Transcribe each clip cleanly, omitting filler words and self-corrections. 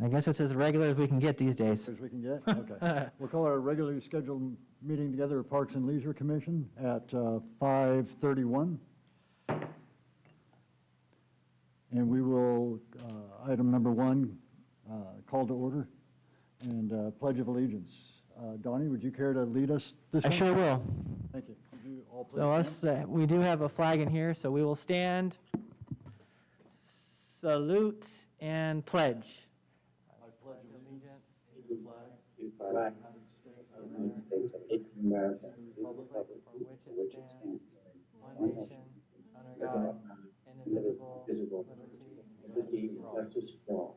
I guess it's as regular as we can get these days. As we can get? Okay. We'll call our regularly scheduled meeting together of Parks and Leisure Commission at 5:31. And we will, item number 1, call to order and Pledge of Allegiance. Donnie, would you care to lead us this I one? sure will. Thank you. Would you all please So stand? we do have a flag in here, so we will stand, salute, and pledge. I pledge allegiance to the flag of the United States of America, and the republic for which it stands, one nation, under God, indivisible, liberty, and justice for all.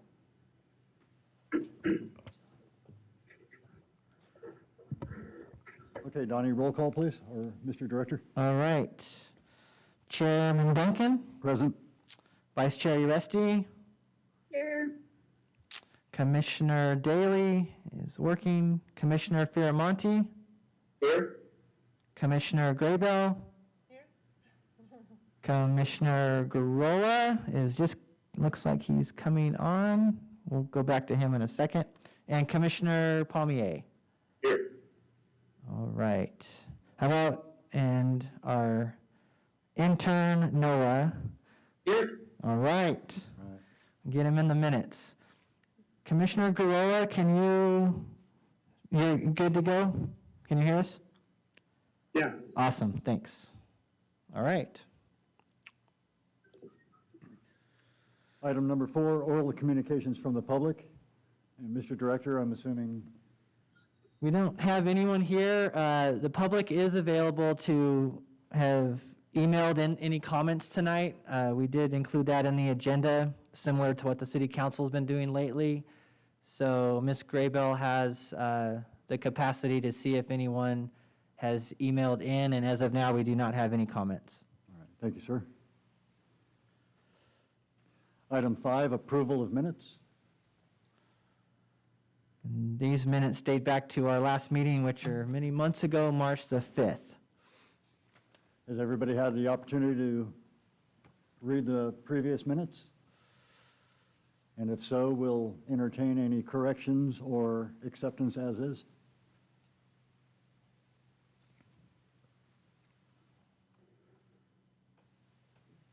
Okay, Donnie, roll call, please, or Mr. Director? All right. Chairman Duncan, Present. Vice Chair Uresti, Here. Commissioner Daly is working, Commissioner Firamonti, Here. Commissioner Graybell, Commissioner Garola is just, looks like he's coming on. We'll go back to him in a second. And Commissioner Palmier. Here. All right. How about, and our intern, Noah. Here. All right. All right. Get him in the minutes. Commissioner Garola, you're good to go? Can you hear us? Yeah. Awesome, thanks. All right. Item number 4, oral communications from the public. And Mr. Director, I'm assuming, We don't have anyone here. The public is available to have emailed in any comments tonight. We did include that in the agenda, similar to what the city council's been doing lately. So Ms. Graybell has the capacity to see if anyone has emailed in, and as of now, we do not have any comments. all right, thank you, sir. Item 5, approval of minutes. And these minutes date back to our last meeting, which are many months ago, March the 5th. Has everybody had the opportunity to read the previous minutes? And if so, we'll entertain any corrections or acceptance as is.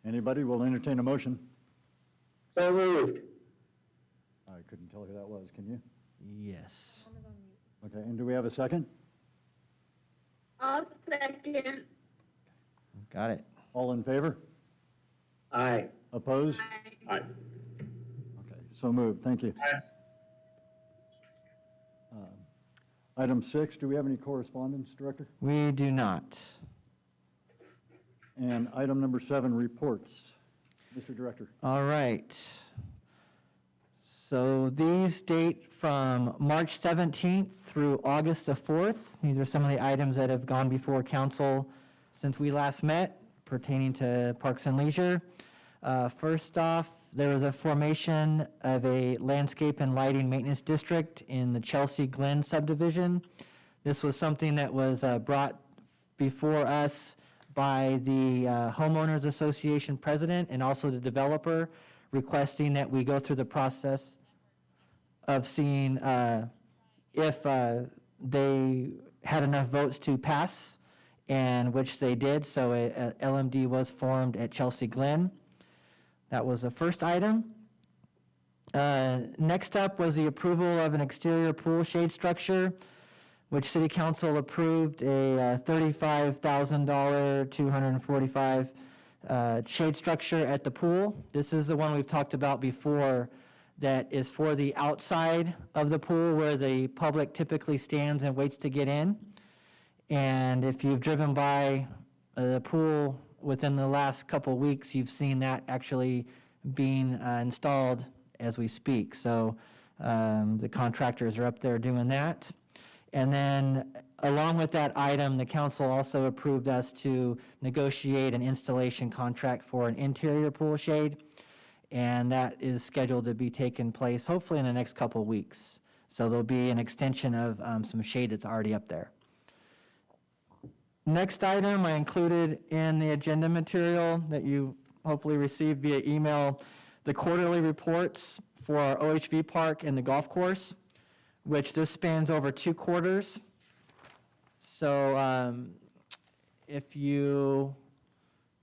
Anybody will entertain a motion? So moved. I couldn't tell who that was, can you? Yes. Okay, and do we have a second? I'll second. Got it. All in favor? Aye. Opposed? Aye. Okay, so moved, thank you. Aye. Item 6, do we have any correspondence, Director? We do not. And item number 7, reports. Mr. Director. All right. So these date from March 17th through August the 4th. These are some of the items that have gone before council since we last met pertaining to Parks and Leisure. First off, there was a formation of a landscape and lighting maintenance district in the Chelsea Glen subdivision. This was something that was brought before us by the Homeowners Association president and also the developer, requesting that we go through the process of seeing if they had enough votes to pass, and which they did. So a LMD was formed at Chelsea Glen. That was the first item. Next up was the approval of an exterior pool shade structure, which City Council approved a $35,000, 245 shade structure at the pool. This is the one we've talked about before that is for the outside of the pool where the public typically stands and waits to get in. And if you've driven by the pool within the last couple weeks, you've seen that actually being installed as we speak. So the contractors are up there doing that. And then along with that item, the council also approved us to negotiate an installation contract for an interior pool shade. And that is scheduled to be taking place hopefully in the next couple of weeks. So there'll be an extension of some shade that's already up there. Next item I included in the agenda material that you hopefully received via email, the quarterly reports for our OHV park and the golf course, which this spans over 2 quarters. So if you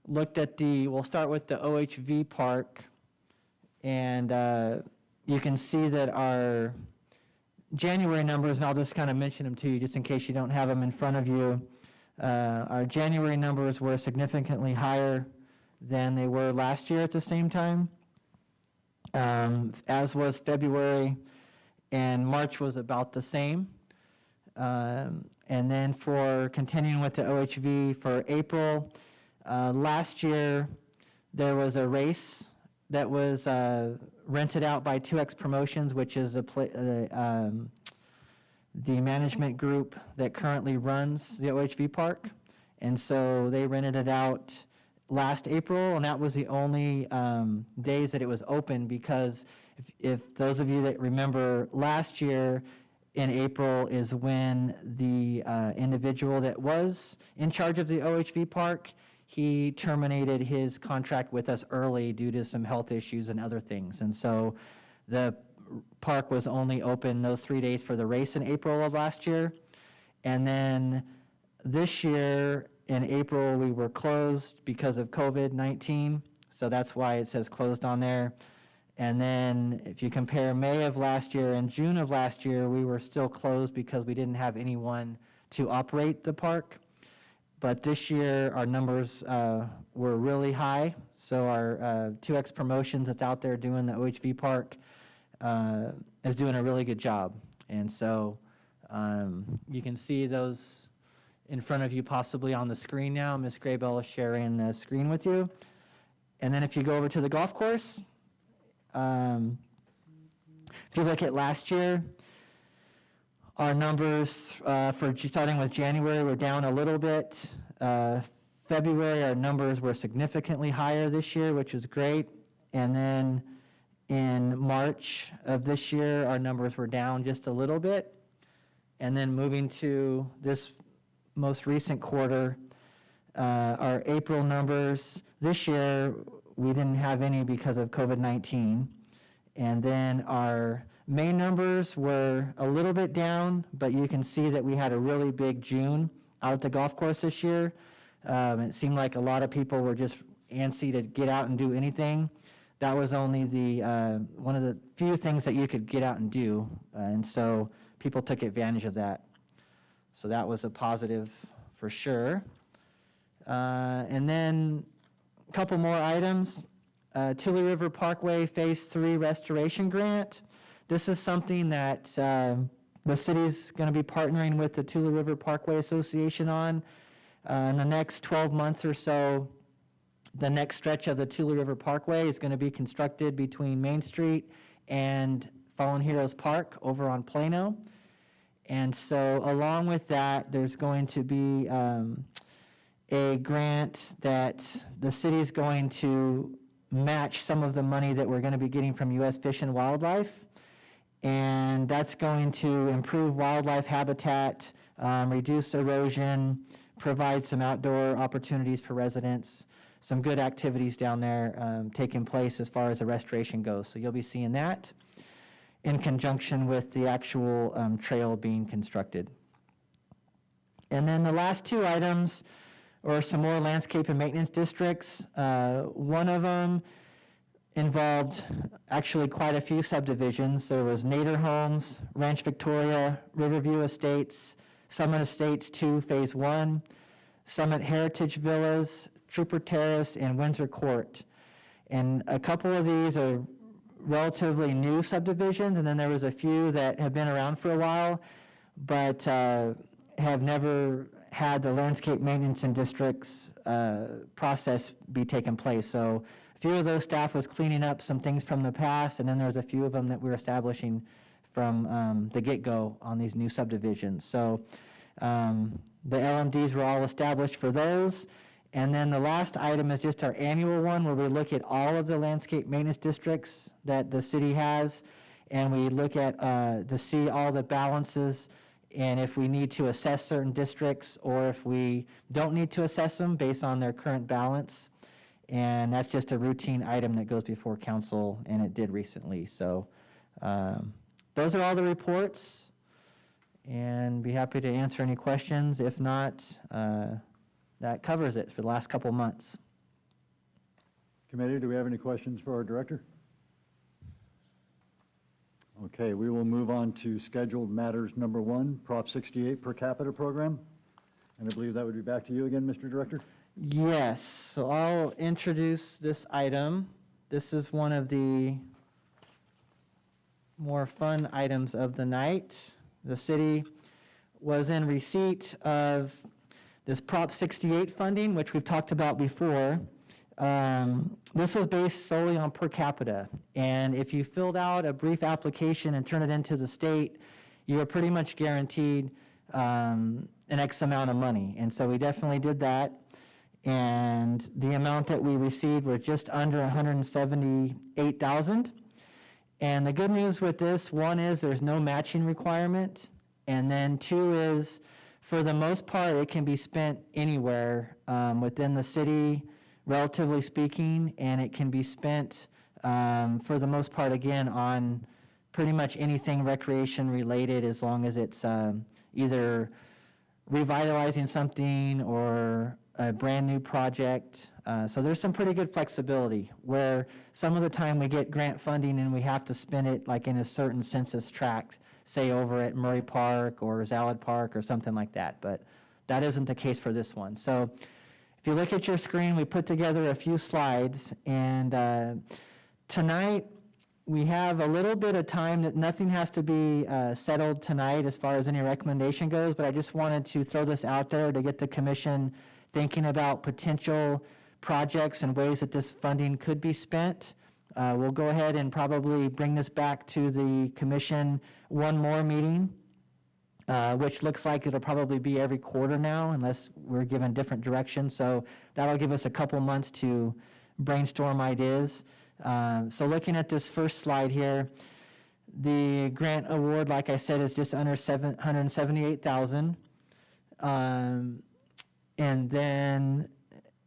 looked at we'll start with the OHV park, and you can see that our January numbers, and I'll just kind of mention them to you just in case you don't have them in front of you. Our January numbers were significantly higher than they were last year at the same time, as was February, and March was about the same. And then for continuing with the OHV for April, last year there was a race that was rented out by 2X Promotions, which is the management group that currently runs the OHV park. And so they rented it out last April, and that was the only days that it was open, because if those of you that remember last year, in April is when the individual that was in charge of the OHV park, he terminated his contract with us early due to some health issues and other things. And so the park was only open those 3 days for the race in April of last year. And then this year in April, we were closed because of COVID-19. So that's why it says closed on there. And then if you compare May of last year and June of last year, we were still closed because we didn't have anyone to operate the park. But this year, our numbers were really high. So our 2X Promotions that's out there doing the OHV park is doing a really good job. And so you can see those in front of you possibly on the screen now. Ms. Graybell is sharing the screen with you. And then if you go over to the golf course, if you look at last year, our numbers for starting with January were down a little bit. February, our numbers were significantly higher this year, which was great. And then in March of this year, our numbers were down just a little bit. And then moving to this most recent quarter, our April numbers this year, we didn't have any because of COVID-19. And then our May numbers were a little bit down, but you can see that we had a really big June out at the golf course this year. It seemed like a lot of people were just antsy to get out and do anything. That was only one of the few things that you could get out and do, and so people took advantage of that. So that was a positive for sure. And then a couple more items. Tilley River Parkway Phase 3 Restoration Grant. This is something that the city's going to be partnering with the Tilley River Parkway Association on. In the next 12 months or so, the next stretch of the Tilley River Parkway is going to be constructed between Main Street and Fallen Heroes Park over on Plano. And so along with that, there's going to be a grant that the city's going to match some of the money that we're going to be getting from U.S. Fish and Wildlife. And that's going to improve wildlife habitat, reduce erosion, provide some outdoor opportunities for residents, some good activities down there taking place as far as the restoration goes. So you'll be seeing that in conjunction with the actual trail being constructed. And then the last two items are some more landscape and maintenance districts. One of them involved actually quite a few subdivisions. There was Nader Homes, Ranch Victoria, Riverview Estates, Summit Estates 2 Phase 1, Summit Heritage Villas, Trooper Terrace, and Windsor Court. And a couple of these are relatively new subdivisions, and then there was a few that have been around for a while, but have never had the landscape maintenance and districts process be taken place. So a few of those staff was cleaning up some things from the past, and then there's a few of them that we're establishing from the get-go on these new subdivisions. So the LMDs were all established for those. And then the last item is just our annual one where we look at all of the landscape maintenance districts that the city has, and we look at to see all the balances and if we need to assess certain districts or if we don't need to assess them based on their current balance. And that's just a routine item that goes before council, and it did recently. So those are all the reports, and be happy to answer any questions. If not, that covers it for the last couple months. Committee, do we have any questions for our director? Okay, we will move on to scheduled matters number 1, Prop 68 per capita program. And I believe that would be back to you again, Mr. Director. Yes, so I'll introduce this item. This is one of the more fun items of the night. The city was in receipt of this Prop 68 funding, which we've talked about before. This was based solely on per capita, and if you filled out a brief application and turned it into the state, you were pretty much guaranteed an X amount of money. And so we definitely did that, and the amount that we received was just under $178,000. And the good news with this, one is there's no matching requirement, and then two is, for the most part, it can be spent anywhere within the city, relatively speaking, and it can be spent for the most part, again, on pretty much anything recreation related, as long as it's either revitalizing something or a brand new project. So there's some pretty good flexibility, where some of the time we get grant funding and we have to spend it like in a certain census tract, say over at Murray Park or Zalad Park or something like that, but that isn't the case for this one. So if you look at your screen, we put together a few slides, and tonight we have a little bit of time. That nothing has to be settled tonight as far as any recommendation goes, but I just wanted to throw this out there to get the commission thinking about potential projects and ways that this funding could be spent. We'll go ahead and probably bring this back to the commission one more meeting, which looks like it'll probably be every quarter now, unless we're given different directions. So that'll give us a couple months to brainstorm ideas. So looking at this first slide here, the grant award, like I said, is just under $178,000. And then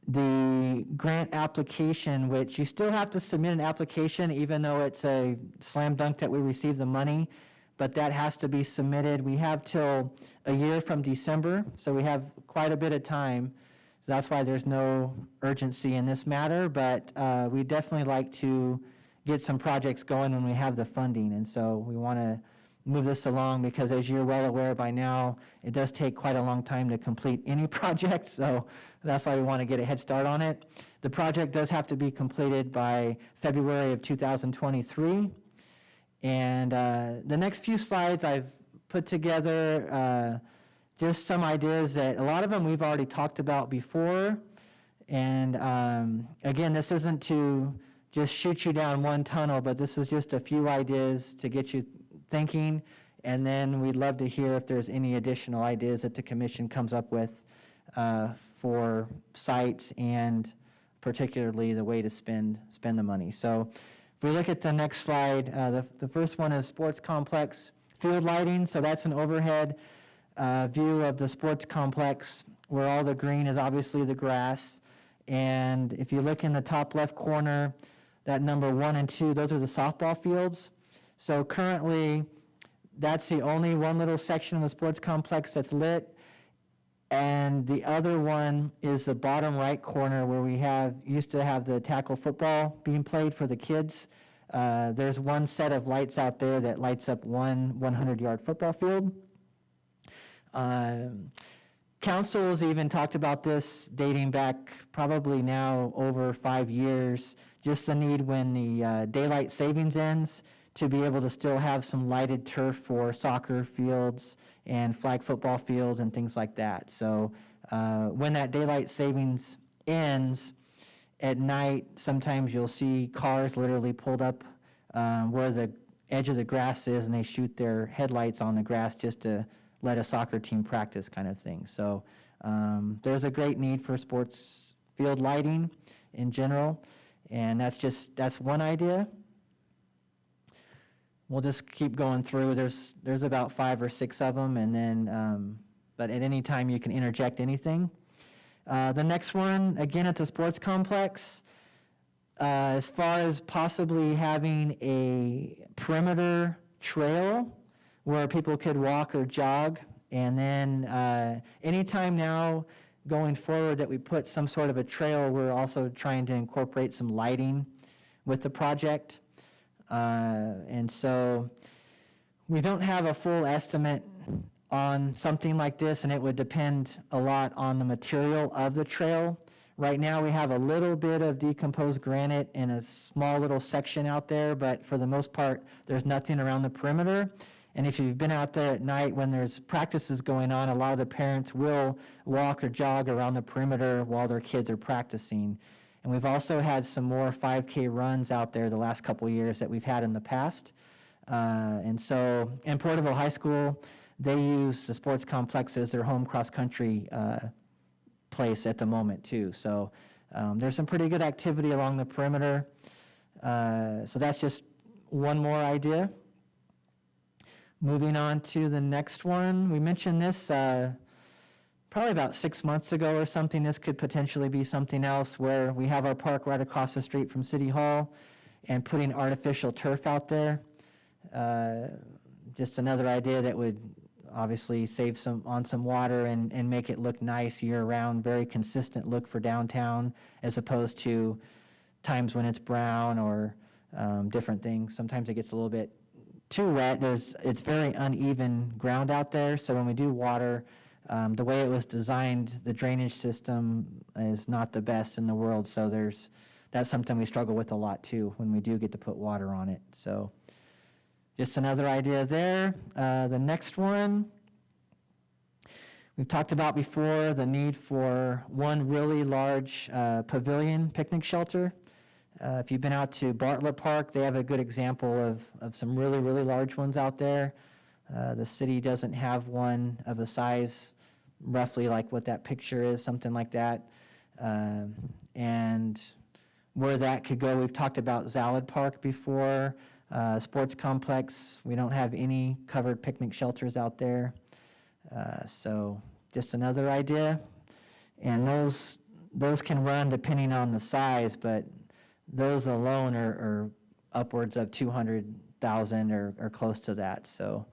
the grant application, which you still have to submit an application, even though it's a slam dunk that we receive the money, but that has to be submitted. We have till a year from December, so we have quite a bit of time. So that's why there's no urgency in this matter, but we definitely like to get some projects going when we have the funding. And so we want to move this along, because as you're well aware by now, it does take quite a long time to complete any project, so that's why we want to get a head start on it. The project does have to be completed by February of 2023. And the next few slides I've put together just some ideas that a lot of them we've already talked about before. And again, this isn't to just shoot you down one tunnel, but this is just a few ideas to get you thinking. And then we'd love to hear if there's any additional ideas that the commission comes up with for sites, and particularly the way to spend the money. So if we look at the next slide, the first one is sports complex field lighting. So that's an overhead view of the sports complex, where all the green is obviously the grass. And if you look in the top left corner, that number 1 and 2, those are the softball fields. So currently, that's the only one little section of the sports complex that's lit. And the other one is the bottom right corner, where we used to have the tackle football being played for the kids. There's one set of lights out there that lights up one 100-yard football field. Council has even talked about this dating back probably now over 5 years, just the need when the daylight savings ends to be able to still have some lighted turf for soccer fields and flag football fields and things like that. So when that daylight savings ends at night, sometimes you'll see cars literally pulled up where the edge of the grass is, and they shoot their headlights on the grass just to let a soccer team practice, kind of thing. So there's a great need for sports field lighting in general, and that's one idea. We'll just keep going through. There's about 5 or 6 of them, and then but at any time you can interject anything. The next one, again, at the sports complex, as far as possibly having a perimeter trail where people could walk or jog. And then anytime now going forward that we put some sort of a trail, we're also trying to incorporate some lighting with the project. And so we don't have a full estimate on something like this, and it would depend a lot on the material of the trail. Right now we have a little bit of decomposed granite in a small little section out there, but for the most part there's nothing around the perimeter. And if you've been out there at night when there's practices going on, a lot of the parents will walk or jog around the perimeter while their kids are practicing. And we've also had some more 5K runs out there the last couple years that we've had in the past. And so in Porterville High School, they use the sports complex as their home cross-country place at the moment too. So there's some pretty good activity along the perimeter. So that's just one more idea. Moving on to the next one, we mentioned this probably about 6 months ago or something. This could potentially be something else where we have our park right across the street from City Hall and putting artificial turf out there. Just another idea that would obviously save some water and make it look nice year-round, very consistent look for downtown, as opposed to times when it's brown or different things. Sometimes it gets a little bit too wet. It's very uneven ground out there, so when we do water, the way it was designed, the drainage system is not the best in the world, so that's something we struggle with a lot too when we do get to put water on it. So just another idea there. The next one, we've talked about before the need for one really large pavilion picnic shelter. If you've been out to Bartlett Park, they have a good example of some really, really large ones out there. The city doesn't have one of a size roughly like what that picture is, something like that. And where that could go, we've talked about Zalad Park before. Sports complex, we don't have any covered picnic shelters out there. So just another idea. And those can run depending on the size, but those alone are upwards of 200,000 or close to that. So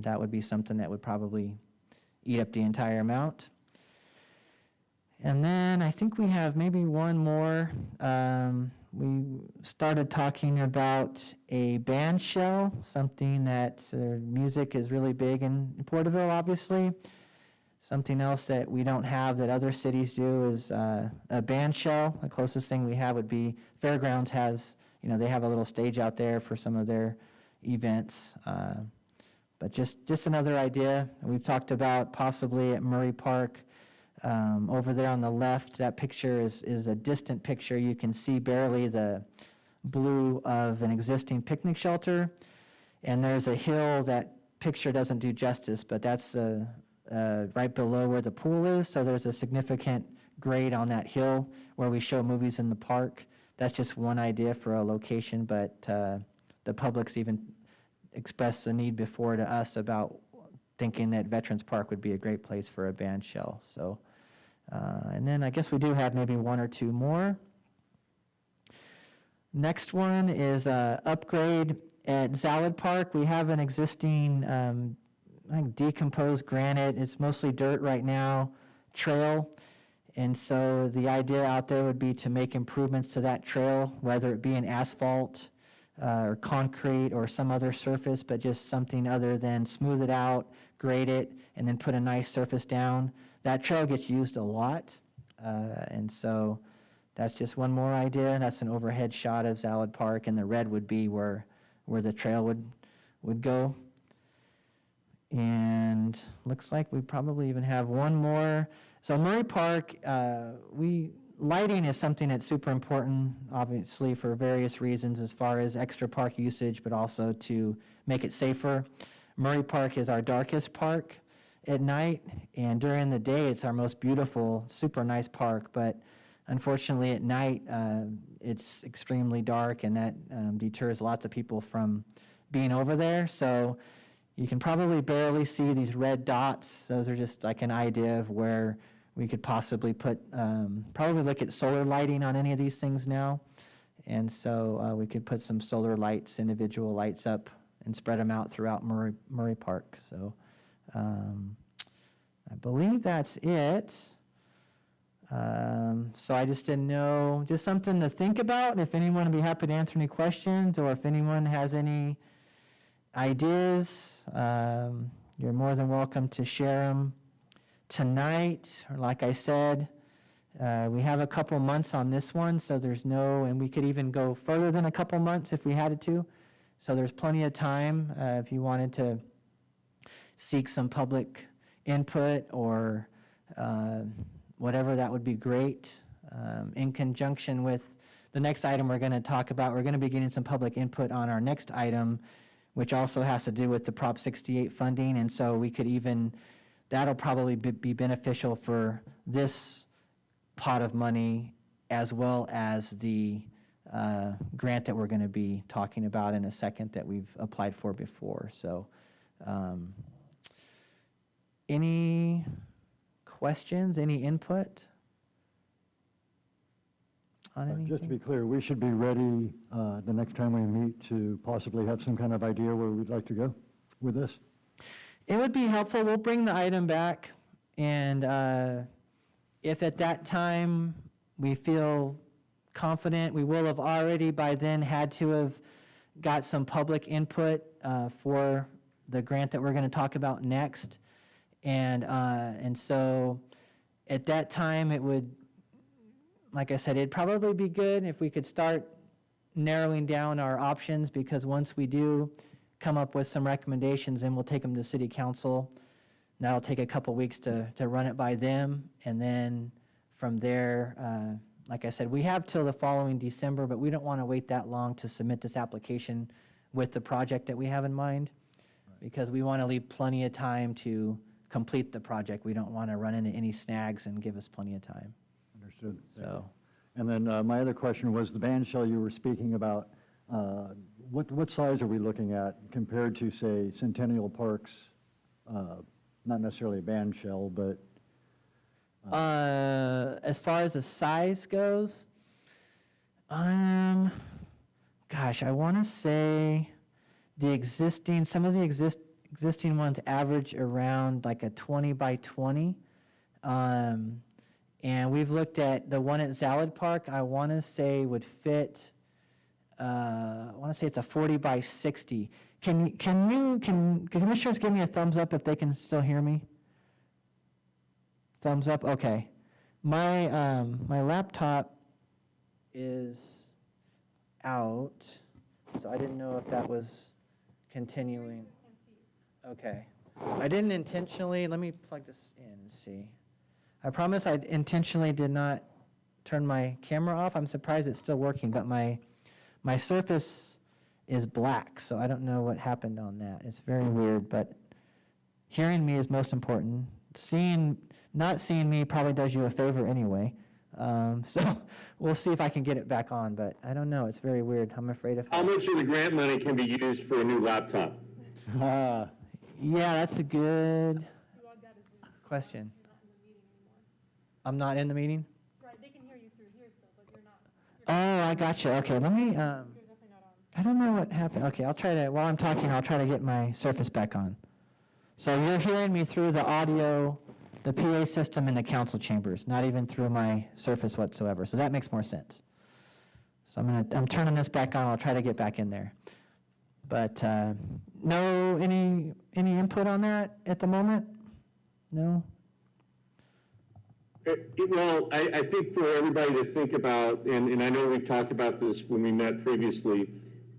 that would be something that would probably eat up the entire amount. And then I think we have maybe one more. We started talking about a band shell, something that music is really big in Porterville, obviously. Something else that we don't have that other cities do is a band shell. The closest thing we have would be Fairgrounds has, they have a little stage out there for some of their events. But just another idea. We've talked about possibly at Murray Park. Over there on the left, that picture is a distant picture. You can see barely the blue of an existing picnic shelter. And there's a hill. That picture doesn't do justice, but that's right below where the pool is. So there's a significant grade on that hill where we show movies in the park. That's just one idea for a location, but the public's even expressed the need before to us about thinking that Veterans Park would be a great place for a band shell. So, and then I guess we do have maybe one or two more. Next one is upgrade at Zalad Park. We have an existing I think decomposed granite, it's mostly dirt right now, trail. And so the idea out there would be to make improvements to that trail, whether it be an asphalt or concrete or some other surface, but just something other than smooth it out, grade it, and then put a nice surface down. That trail gets used a lot, and so that's just one more idea. That's an overhead shot of Zalad Park, and the red would be where the trail would go. And looks like we probably even have one more. So Murray Park, lighting is something that's super important, obviously, for various reasons as far as extra park usage, but also to make it safer. Murray Park is our darkest park at night, and during the day it's our most beautiful, super nice park, but unfortunately at night it's extremely dark, and that deters lots of people from being over there. So you can probably barely see these red dots. Those are just like an idea of where we could possibly put, probably look at solar lighting on any of these things now. And so we could put some solar lights, individual lights up and spread them out throughout Murray Park. So I believe that's it. So I just didn't know, just something to think about. If anyone would be happy to answer any questions, or if anyone has any ideas, you're more than welcome to share them tonight. Or like I said, we have a couple months on this one, so there's no, and we could even go further than a couple months if we had to. So there's plenty of time if you wanted to seek some public input or whatever, that would be great. In conjunction with the next item we're going to talk about, we're going to be getting some public input on our next item, which also has to do with the Prop 68 funding. And so we could even, that'll probably be beneficial for this pot of money, as well as the grant that we're going to be talking about in a second that we've applied for before. So any questions, any input on anything? Just to be clear, we should be ready the next time we meet to possibly have some kind of idea where we'd like to go with this? It would be helpful. We'll bring the item back, and if at that time we feel confident, we will have already by then had to have got some public input for the grant that we're going to talk about next. And so at that time, it would, like I said, it'd probably be good if we could start narrowing down our options, because once we do come up with some recommendations, then we'll take them to City Council. That'll take a couple weeks to run it by them. And then from there, like I said, we have till the following December, but we don't want to wait that long to submit this application with the project that we have in mind, because we want to leave plenty of time to complete the project. We don't want to run into any snags, and give us plenty of time. Understood. Thank So, you. And then my other question was the band shell you were speaking about. What size are we looking at compared to, say, Centennial Park's, not necessarily a band shell, but as far as the size goes, gosh, I want to say some of the existing ones average around like a 20 by 20. And we've looked at the one at Zalad Park, I want to say would fit, I want to say it's a 40 by 60. Can commissioners give me a thumbs up if they can still hear me? Thumbs up, okay. My laptop is out, so I didn't know if that was continuing. Okay. I didn't intentionally, let me plug this in and see. I promise I intentionally did not turn my camera off. I'm surprised it's still working, but my surface is black, so I don't know what happened on that. It's very weird, but hearing me is most important. Not seeing me probably does you a favor anyway. So we'll see if I can get it back on, but I don't know. It's very weird. I'm afraid if How much of the grant money can be used for a new laptop? Yeah, that's a good question. I'm not in the meeting? Right, they can hear you through here still, but you're not. Oh, I got you. Okay, let me, I don't know what happened. Okay, I'll try to, while I'm talking, I'll try to get my Surface back on. So you're hearing me through the audio, the PA system in the council chambers, not even through my Surface whatsoever. So that makes more sense. So I'm turning this back on. I'll try to get back in there. But no, any input on that at the moment? No? Well, I think for everybody to think about, and I know we've talked about this when we met previously,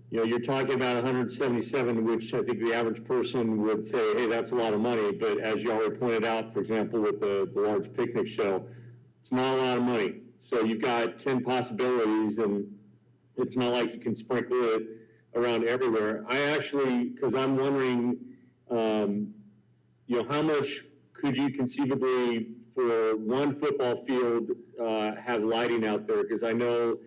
you're talking about 177, which I think the average person would say, hey, that's a lot of money. But as you already pointed out, for example, with the large picnic show, it's not a lot of money. So you've got 10 possibilities, and it's not like you can sprinkle it around everywhere. I actually, because I'm wondering, how much could you conceivably, for one football field, have lighting out there? Because I know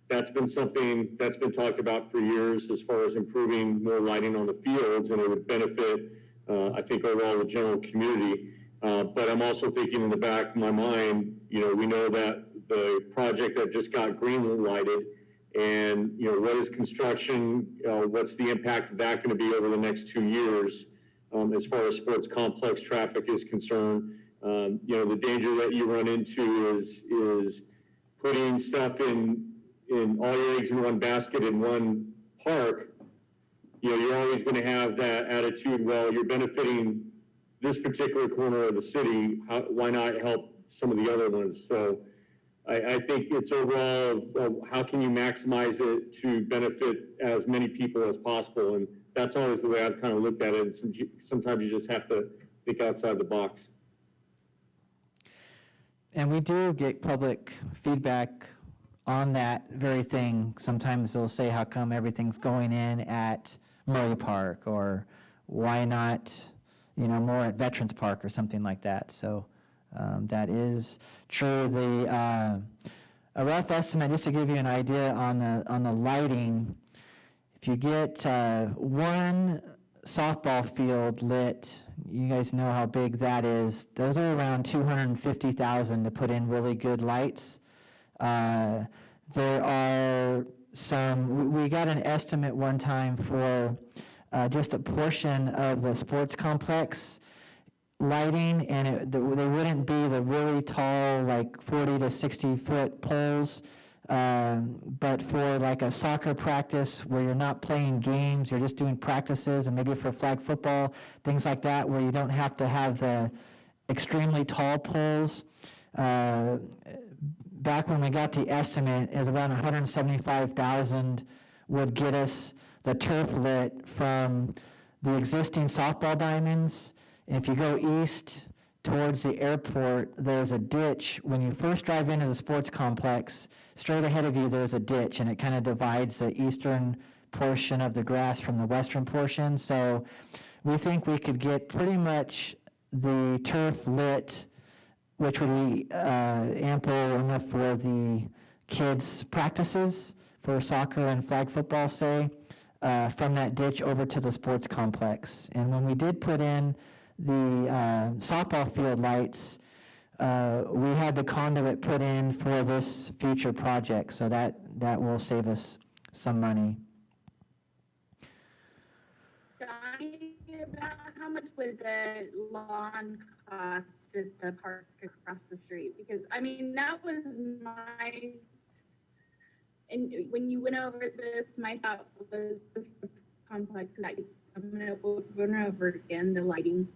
that's been something that's been talked about for years as far as improving more lighting on the fields, and it would benefit, I think, overall the general community. But I'm also thinking in the back of my mind, we know that the project that just got green lighted, and, what is construction, what's the impact of that going to be over the next 2 years, as far as sports complex traffic is concerned. The danger that you run into is putting stuff in all your eggs in one basket in one park. You're always going to have that attitude, well, you're benefiting this particular corner of the city, why not help some of the other ones? So I think it's overall of how can you maximize it to benefit as many people as possible, and that's always the way I've kind of looked at it. And sometimes you just have to think outside the box. And we do get public feedback on that very thing. Sometimes they'll say, how come everything's going in at Murray Park, or why not, more at Veterans Park or something like that. So that is true. A rough estimate, just to give you an idea on the lighting, if you get one softball field lit, you guys know how big that is. Those are around $250,000 to put in really good lights. There are we got an estimate one time for just a portion of the sports complex lighting, and they wouldn't be the really tall, like 40 to 60 foot poles, but for like a soccer practice where you're not playing games, you're just doing practices, and maybe for flag football, things like that, where you don't have to have the extremely tall poles. Back when we got the estimate, it was around $175,000 would get us the turf lit from the existing softball diamonds. If you go east towards the airport, there's a ditch. When you first drive into the sports complex, straight ahead of you there's a ditch, and it kind of divides the eastern portion of the grass from the western portion. So we think we could get pretty much the turf lit, which would be ample enough for the kids' practices for soccer and flag football, say, from that ditch over to the sports complex. And when we did put in the softball field lights, we had the conduit put in for this future project, so that will save us some money. Johnny, about how much would the lawn cost at the park across the street? Because, that was and when you went over this, my thought was the complex, and I'm going to run over again the lighting.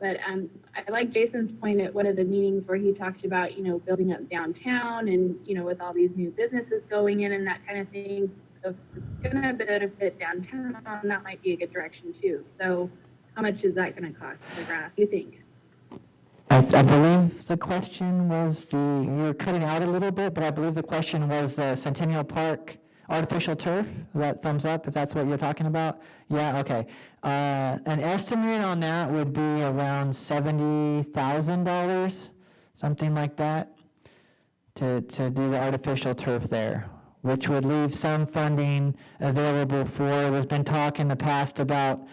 But I like Jason's point at one of the meetings where he talked about, building up downtown and, with all these new businesses going in and that kind of thing. So if it's going to benefit downtown, that might be a good direction too. So how much is that going to cost the grass, do you think? I believe the question was you're cutting out a little bit, but I believe the question was Centennial Park artificial turf. That thumbs up if that's what you're talking about. Yeah, okay. An estimate on that would be around $70,000, something like that, to do the artificial turf there, which would leave some funding available for, there's been talk in the past about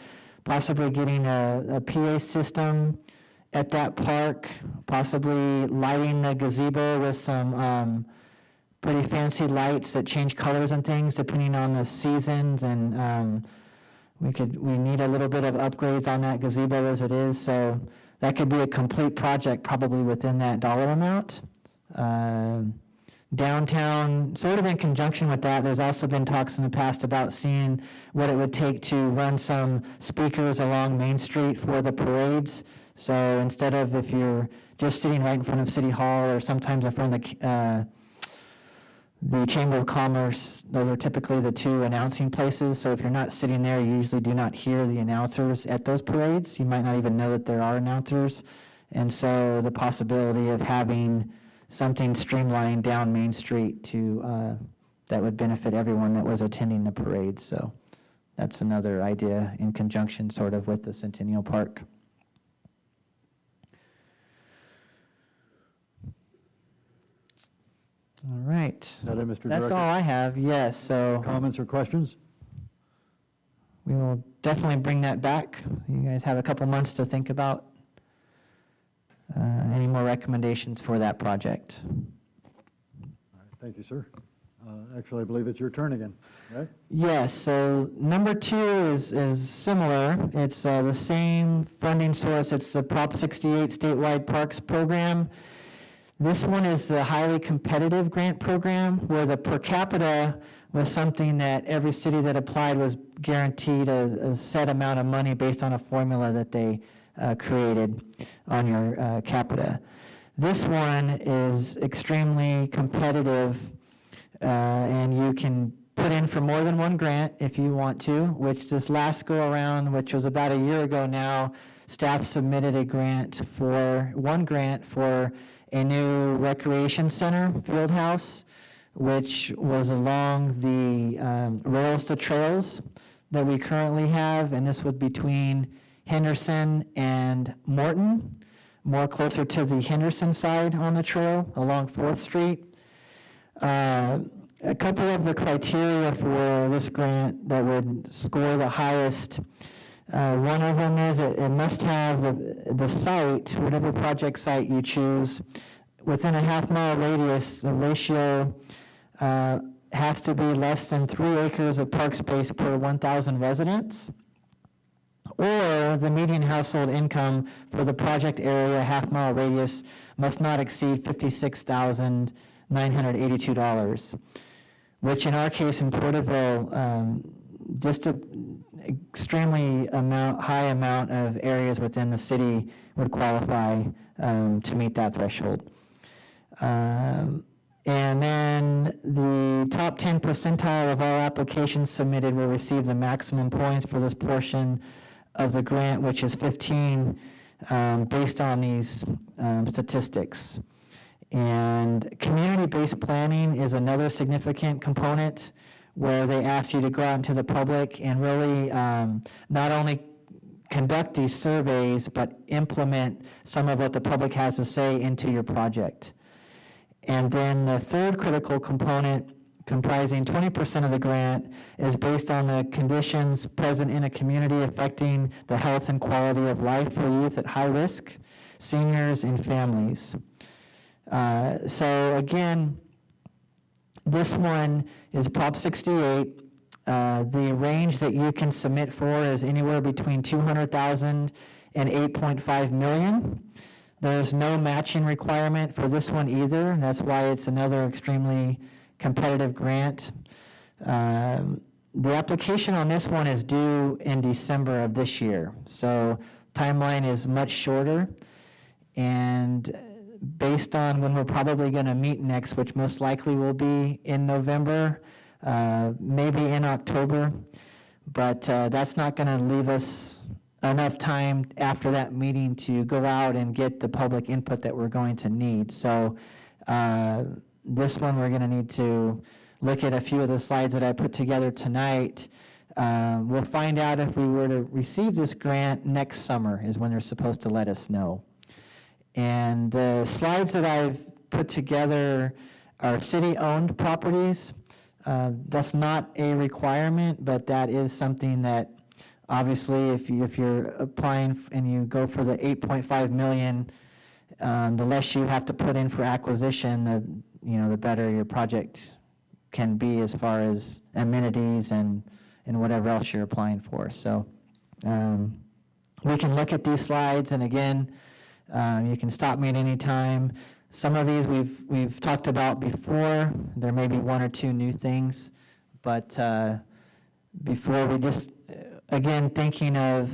possibly getting a PA system at that park, possibly lighting the gazebo with some pretty fancy lights that change colors and things depending on the seasons, and we need a little bit of upgrades on that gazebo as it is, so that could be a complete project probably within that dollar amount. Downtown, sort of in conjunction with that, there's also been talks in the past about seeing what it would take to run some speakers along Main Street for the parades. So instead of, if you're just sitting right in front of City Hall or sometimes in front of the Chamber of Commerce, those are typically the two announcing places. So if you're not sitting there, you usually do not hear the announcers at those parades. You might not even know that there are announcers. And so the possibility of having something streamlined down Main Street that would benefit everyone that was attending the parade. So that's another idea in conjunction sort of with the Centennial Park. All right. Is that it, Mr. Director? That's all I have, yes. So Comments or questions? we will definitely bring that back. You guys have a couple months to think about Any more recommendations for that project? All right, thank you, sir. Actually, I believe it's your turn again, right? Yes, so number 2 is similar. It's the same funding source. It's the Prop 68 Statewide Parks Program. This one is the highly competitive grant program where the per capita was something that every city that applied was guaranteed a set amount of money based on a formula that they created on your capita. This one is extremely competitive, and you can put in for more than one grant if you want to, which this last go around, which was about a year ago now, staff submitted one grant for a new recreation center field house, which was along the rails to trails that we currently have, and this was between Henderson and Morton, more closer to the Henderson side on the trail along 4th Street. A couple of the criteria for this grant that would score the highest, one of them is it must have the site, whatever project site you choose, within a half-mile radius. The ratio has to be less than 3 acres of park space per 1,000 residents, or the median household income for the project area half-mile radius must not exceed $56,982, which in our case in Porterville, just an extremely high amount of areas within the city would qualify to meet that threshold. And then the top 10 percentile of all applications submitted will receive the maximum points for this portion of the grant, which is 15, based on these statistics. And community-based planning is another significant component where they ask you to go out into the public and really not only conduct these surveys, but implement some of what the public has to say into your project. And then the third critical component, comprising 20% of the grant, is based on the conditions present in a community affecting the health and quality of life for youth at high risk, seniors, and families. So again, this one is Prop 68. The range that you can submit for is anywhere between $200,000 and $8.5 million. There's no matching requirement for this one either, and that's why it's another extremely competitive grant. The application on this one is due in December of this year, so timeline is much shorter. And based on when we're probably going to meet next, which most likely will be in November, maybe in October, but that's not going to leave us enough time after that meeting to go out and get the public input that we're going to need. So this one we're going to need to look at a few of the slides that I put together tonight. We'll find out if we were to receive this grant next summer is when they're supposed to let us know. And the slides that I've put together are city-owned properties. That's not a requirement, but that is something that obviously if you're applying and you go for the 8.5 million, the less you have to put in for acquisition, the better your project can be as far as amenities and whatever else you're applying for. So we can look at these slides, and again, you can stop me at any time. Some of these we've talked about before. There may be one or two new things, but before we just, again, thinking of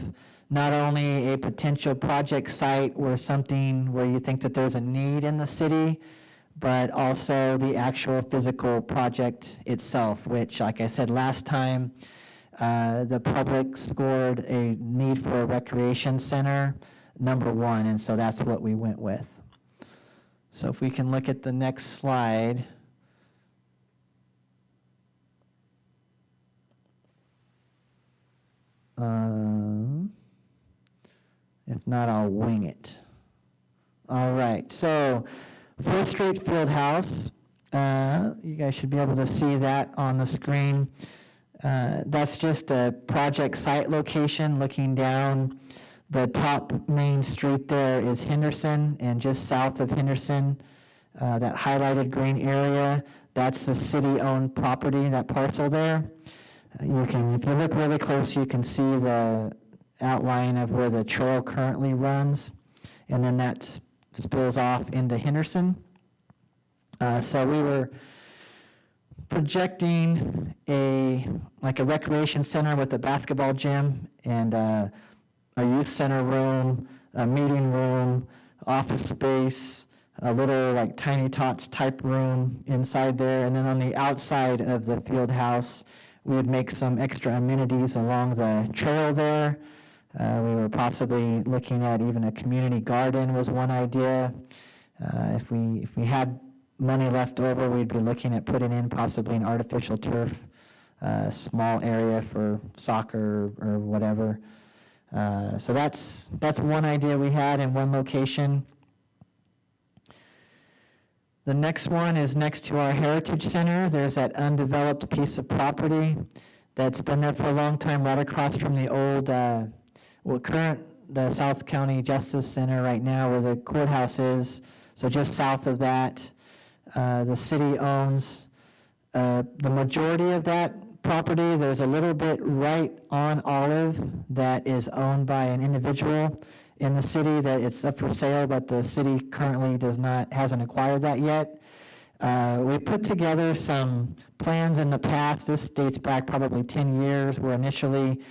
not only a potential project site or something where you think that there's a need in the city, but also the actual physical project itself, which, like I said last time, the public scored a need for a recreation center #1, and so that's what we went with. So if we can look at the next slide. If not, I'll wing it. All right, so 4th Street Fieldhouse, you guys should be able to see that on the screen. That's just a project site location looking down The top main street there is Henderson, and just south of Henderson, that highlighted green area, that's the city-owned property, that parcel there. You can, if you look really close, you can see the outline of where the trail currently runs, and then that spills off into Henderson. So we were projecting a recreation center with a basketball gym and a youth center room, a meeting room, office space, a little like tiny tots type room inside there, and then on the outside of the field house, we would make some extra amenities along the trail there. We were possibly looking at even a community garden was one idea. If we had money left over, we'd be looking at putting in possibly an artificial turf, small area for soccer or whatever. So that's one idea we had in one location. The next one is next to our Heritage Center. There's that undeveloped piece of property that's been there for a long time, right across from the old, the South County Justice Center right now, where the courthouse is. So just south of that, the city owns the majority of that property. There's a little bit right on Olive that is owned by an individual in the city that it's up for sale, but the city currently hasn't acquired that yet. We put together some plans in the past. This dates back probably 10 years, where initially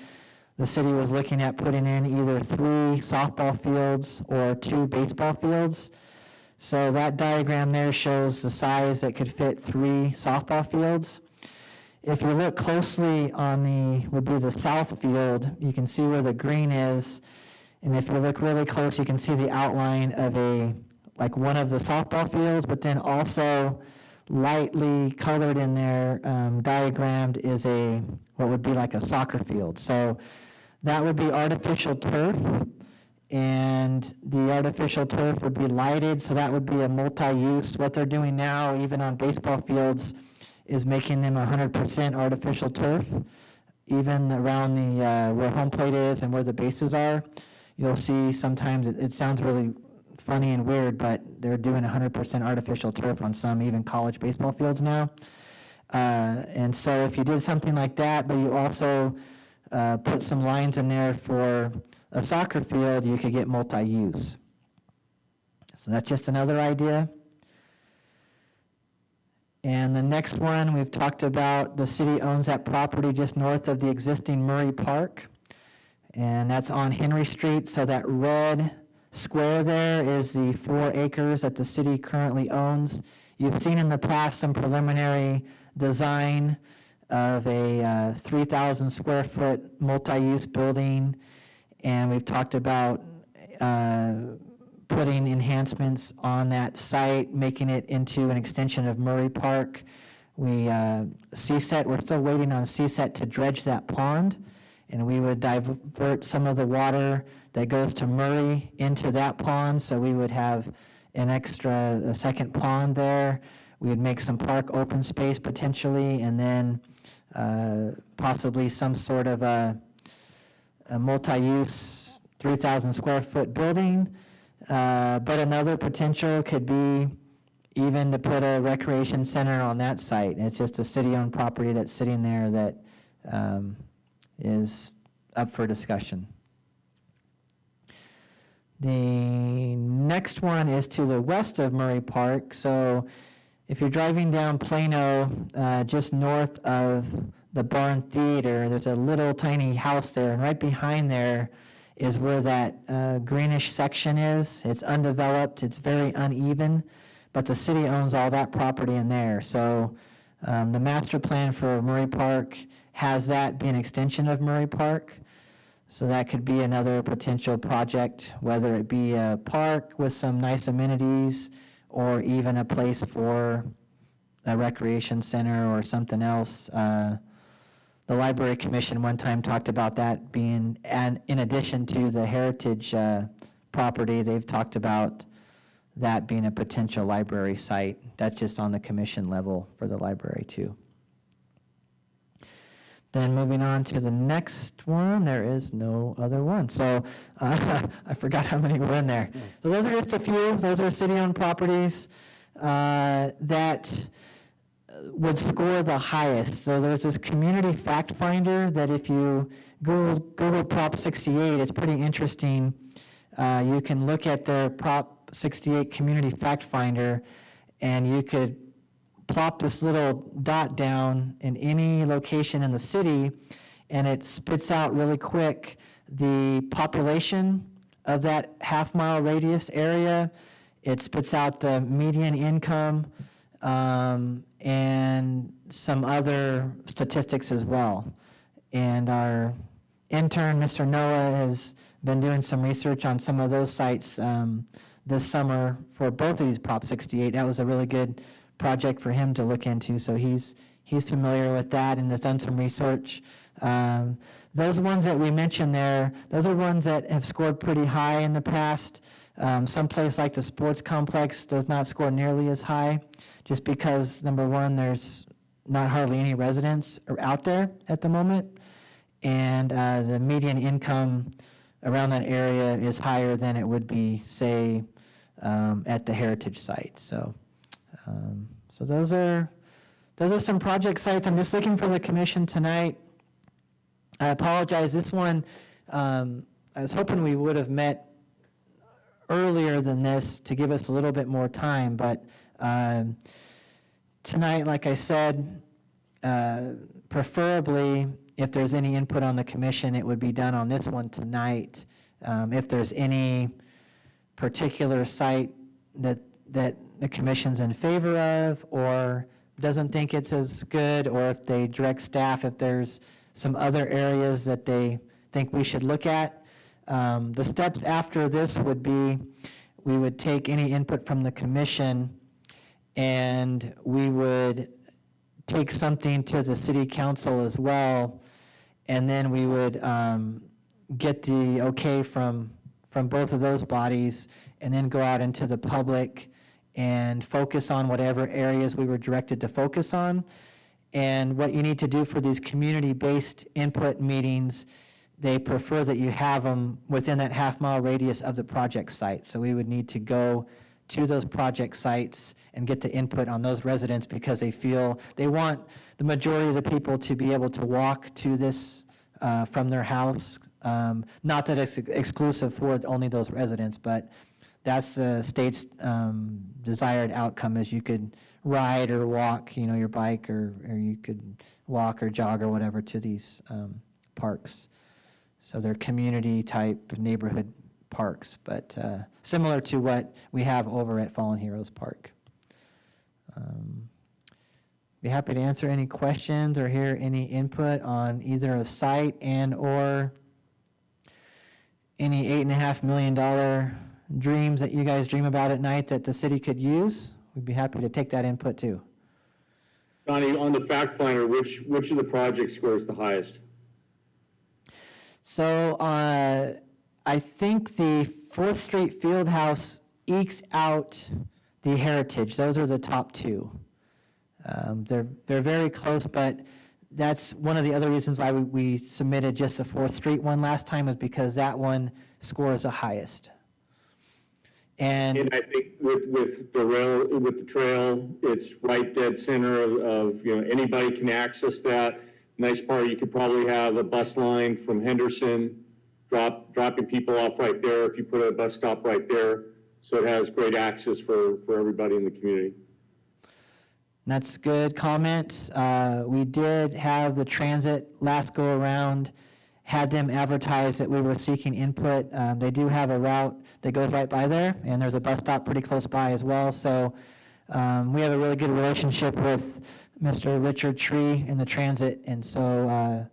the city was looking at putting in either 3 softball fields or 2 baseball fields. So that diagram there shows the size that could fit 3 softball fields. If you look closely on would be the south field, you can see where the green is. And if you look really close, you can see the outline of one of the softball fields, but then also lightly colored in there, diagrammed is what would be like a soccer field. So that would be artificial turf, and the artificial turf would be lighted, so that would be a multi-use. What they're doing now, even on baseball fields, is making them 100% artificial turf, even around where home plate is and where the bases are. You'll see sometimes, it sounds really funny and weird, but they're doing 100% artificial turf on some even college baseball fields now. And so if you did something like that, but you also put some lines in there for a soccer field, you could get multi-use. So that's just another idea. And the next one, we've talked about, the city owns that property just north of the existing Murray Park. And that's on Henry Street, so that red square there is the 4 acres that the city currently owns. You've seen in the past some preliminary design of a 3,000 square foot multi-use building, and we've talked about putting enhancements on that site, making it into an extension of Murray Park. We're still waiting on CSET to dredge that pond, and we would divert some of the water that goes to Murray into that pond, so we would have a second pond there. We would make some park open space potentially, and then possibly some sort of a multi-use 3,000 square foot building. But another potential could be even to put a recreation center on that site. It's just a city-owned property that's sitting there that is up for discussion. The next one is to the west of Murray Park. So if you're driving down Plano, just north of the Barn Theater, there's a little tiny house there, and right behind there is where that greenish section is. It's undeveloped, it's very uneven, but the city owns all that property in there. So the master plan for Murray Park has that be an extension of Murray Park. So that could be another potential project, whether it be a park with some nice amenities or even a place for a recreation center or something else. The Library Commission one time talked about that being, and in addition to the heritage property, they've talked about that being a potential library site. That's just on the commission level for the library too. Then moving on to the next one, there is no other one. So I forgot how many were in there. So those are just a few. Those are city-owned properties that would score the highest. So there's this community fact finder that if you Google Prop 68, it's pretty interesting. You can look at their Prop 68 community fact finder, and you could plop this little dot down in any location in the city, and it spits out really quick the population of that half-mile radius area. It spits out the median income and some other statistics as well. And our intern, Mr. Noah, has been doing some research on some of those sites this summer for both of these Prop 68. That was a really good project for him to look into, so he's familiar with that and has done some research. Those ones that we mentioned there, those are ones that have scored pretty high in the past. Some place like the sports complex does not score nearly as high, just because, number one, there's not hardly any residents out there at the moment, and the median income around that area is higher than it would be, say, at the heritage site. So those are some project sites. I'm just looking for the commission tonight. I apologize. This one, I was hoping we would have met earlier than this to give us a little bit more time, but tonight, like I said, preferably if there's any input on the commission, it would be done on this one tonight. If there's any particular site that the commission's in favor of or doesn't think it's as good, or if they direct staff, if there's some other areas that they think we should look at. The steps after this would be, we would take any input from the commission and we would take something to the city council as well, and then we would get the okay from both of those bodies, and then go out into the public and focus on whatever areas we were directed to focus on. And what you need to do for these community-based input meetings, they prefer that you have them within that half-mile radius of the project site. So we would need to go to those project sites and get the input on those residents, because they want the majority of the people to be able to walk to this from their house. Not that it's exclusive for only those residents, but that's the state's desired outcome, is you could ride or walk, your bike, or you could walk or jog or whatever to these parks. So they're community-type neighborhood parks, but similar to what we have over at Fallen Heroes Park. Be happy to answer any questions or hear any input on either a site and or any $8.5 million dreams that you guys dream about at night that the city could use. We'd be happy to take that input too. Donnie, on the fact finder, which of the projects scores the highest? So I think the 4th Street Fieldhouse ekes out the Heritage. Those are the top two. They're very close, but that's one of the other reasons why we submitted just the 4th Street one last time, is because that one scores the highest. And I think with the trail, it's right dead center of anybody can access that. Nice part, you could probably have a bus line from Henderson dropping people off right there if you put a bus stop right there. So it has great access for everybody in the community. that's good comment. We did have the transit last go around, had them advertise that we were seeking input. They do have a route that goes right by there, and there's a bus stop pretty close by as well. So we have a really good relationship with Mr. Richard Tree in the transit, and so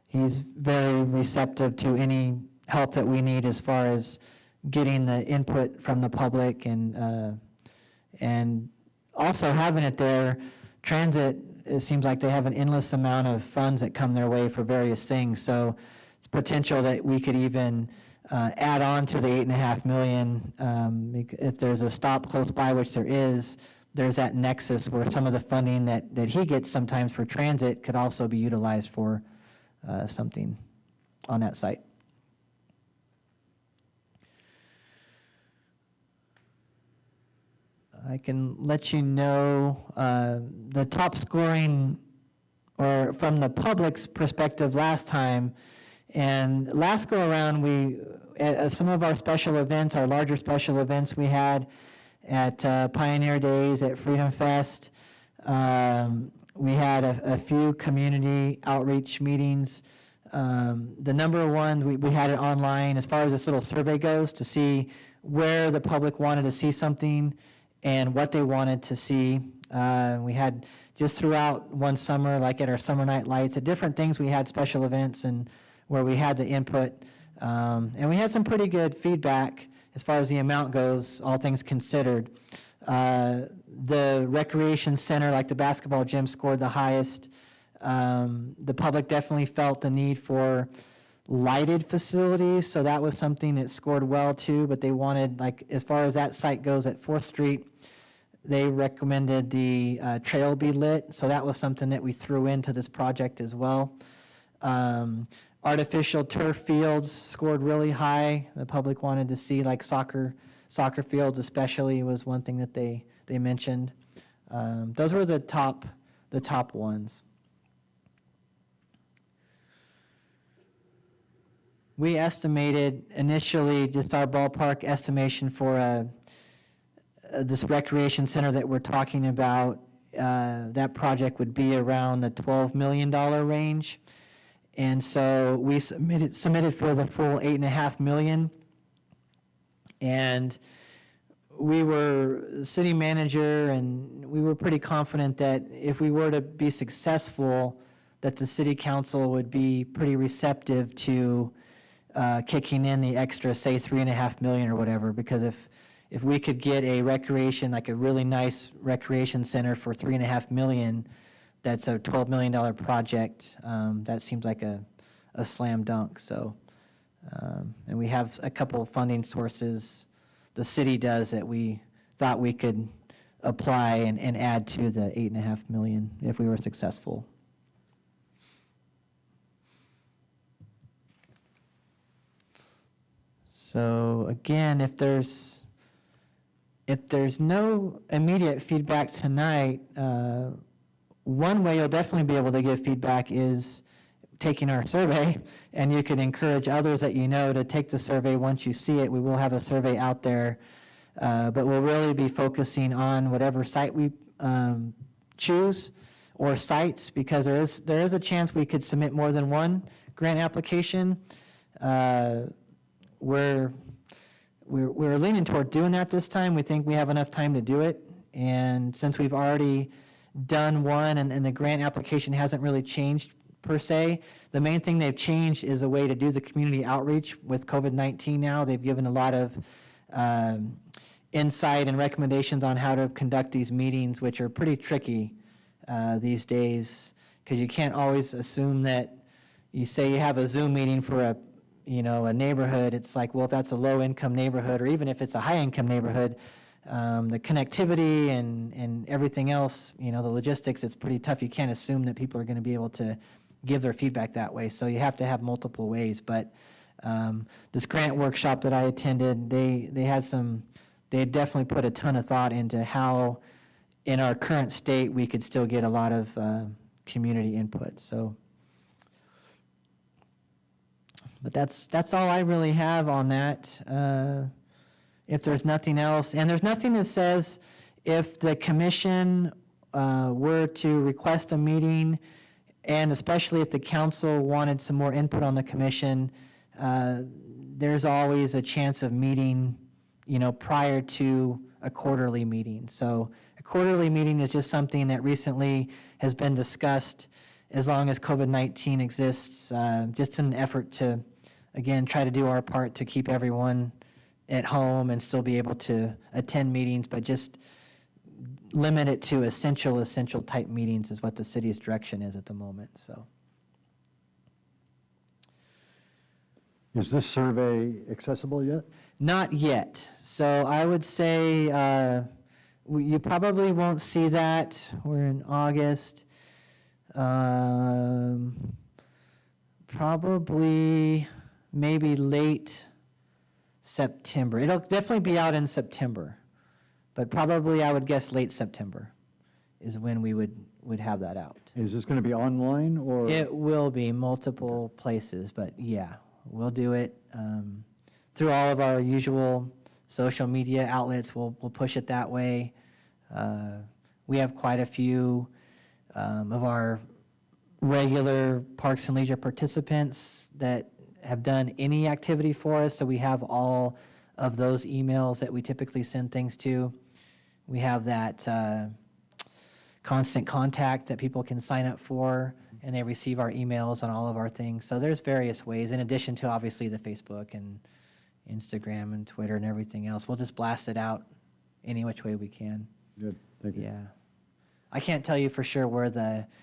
he's very receptive to any help that we need as far as getting the input from the public, and also having it there. Transit, it seems like they have an endless amount of funds that come their way for various things, so it's potential that we could even add on to the $8.5 million. If there's a stop close by, which there is, there's that nexus where some of the funding that he gets sometimes for transit could also be utilized for something on that site. I can let you know the top scoring, or from the public's perspective last time. And last go around, we at some of our special events, our larger special events we had at Pioneer Days, at Freedom Fest, we had a few community outreach meetings. The number one, we had it online as far as this little survey goes, to see where the public wanted to see something and what they wanted to see. We had just throughout one summer, like at our summer night lights, at different things, we had special events and where we had the input. And we had some pretty good feedback as far as the amount goes, all things considered. The recreation center, like the basketball gym, scored the highest. The public definitely felt the need for lighted facilities, so that was something that scored well too, but they wanted, like, as far as that site goes at 4th Street, they recommended the trail be lit, so that was something that we threw into this project as well. Artificial turf fields scored really high. The public wanted to see, like, soccer fields especially was one thing that they mentioned. Those were the top ones. We estimated initially, just our ballpark estimation for this recreation center that we're talking about, that project would be around the $12 million range. And so we submitted for the full $8.5 million. And we were city manager, and we were pretty confident that if we were to be successful, that the city council would be pretty receptive to kicking in the extra, say, $3.5 million or whatever, because if we could get a recreation, like a really nice recreation center for $3.5 million, that's a $12 million project. That seems like a slam dunk. So, and we have a couple of funding sources, the city does, that we thought we could apply and add to the $8.5 million if we were successful. So again, if there's no immediate feedback tonight, one way you'll definitely be able to give feedback is taking our survey, and you can encourage others that you know to take the survey once you see it. We will have a survey out there, but we'll really be focusing on whatever site we choose, or sites, because there is a chance we could submit more than one grant application. We're leaning toward doing that this time. We think we have enough time to do it, and since we've already done one and the grant application hasn't really changed per se, the main thing they've changed is a way to do the community outreach with COVID-19 now. They've given a lot of insight and recommendations on how to conduct these meetings, which are pretty tricky these days, because you can't always assume that you say you have a Zoom meeting for a neighborhood. It's like, well, if that's a low-income neighborhood, or even if it's a high-income neighborhood, the connectivity and everything else, the logistics, it's pretty tough. You can't assume that people are going to be able to give their feedback that way. So you have to have multiple ways. But this grant workshop that I attended, they had definitely put a ton of thought into how, in our current state, we could still get a lot of community input. So, but that's all I really have on that. If there's nothing else, and there's nothing that says if the commission were to request a meeting, and especially if the council wanted some more input on the commission, there's always a chance of meeting, prior to a quarterly meeting. So a quarterly meeting is just something that recently has been discussed as long as COVID-19 exists, just in an effort to, again, try to do our part to keep everyone at home and still be able to attend meetings, but just limit it to essential type meetings is what the city's direction is at the moment. So, Is this survey accessible yet? not yet. So I would say you probably won't see that. We're in August. Probably, maybe late September. It'll definitely be out in September, but probably I would guess late September is when we would have that out. Is this going to be online or? It will be multiple places, but yeah, we'll do it through all of our usual social media outlets. We'll push it that way. We have quite a few of our regular Parks and Leisure participants that have done any activity for us, so we have all of those emails that we typically send things to. We have that constant contact that people can sign up for, and they receive our emails on all of our things. So there's various ways, in addition to obviously the Facebook and Instagram and Twitter and everything else. We'll just blast it out any which way we can. Good, thank you. Yeah. I can't tell you for sure where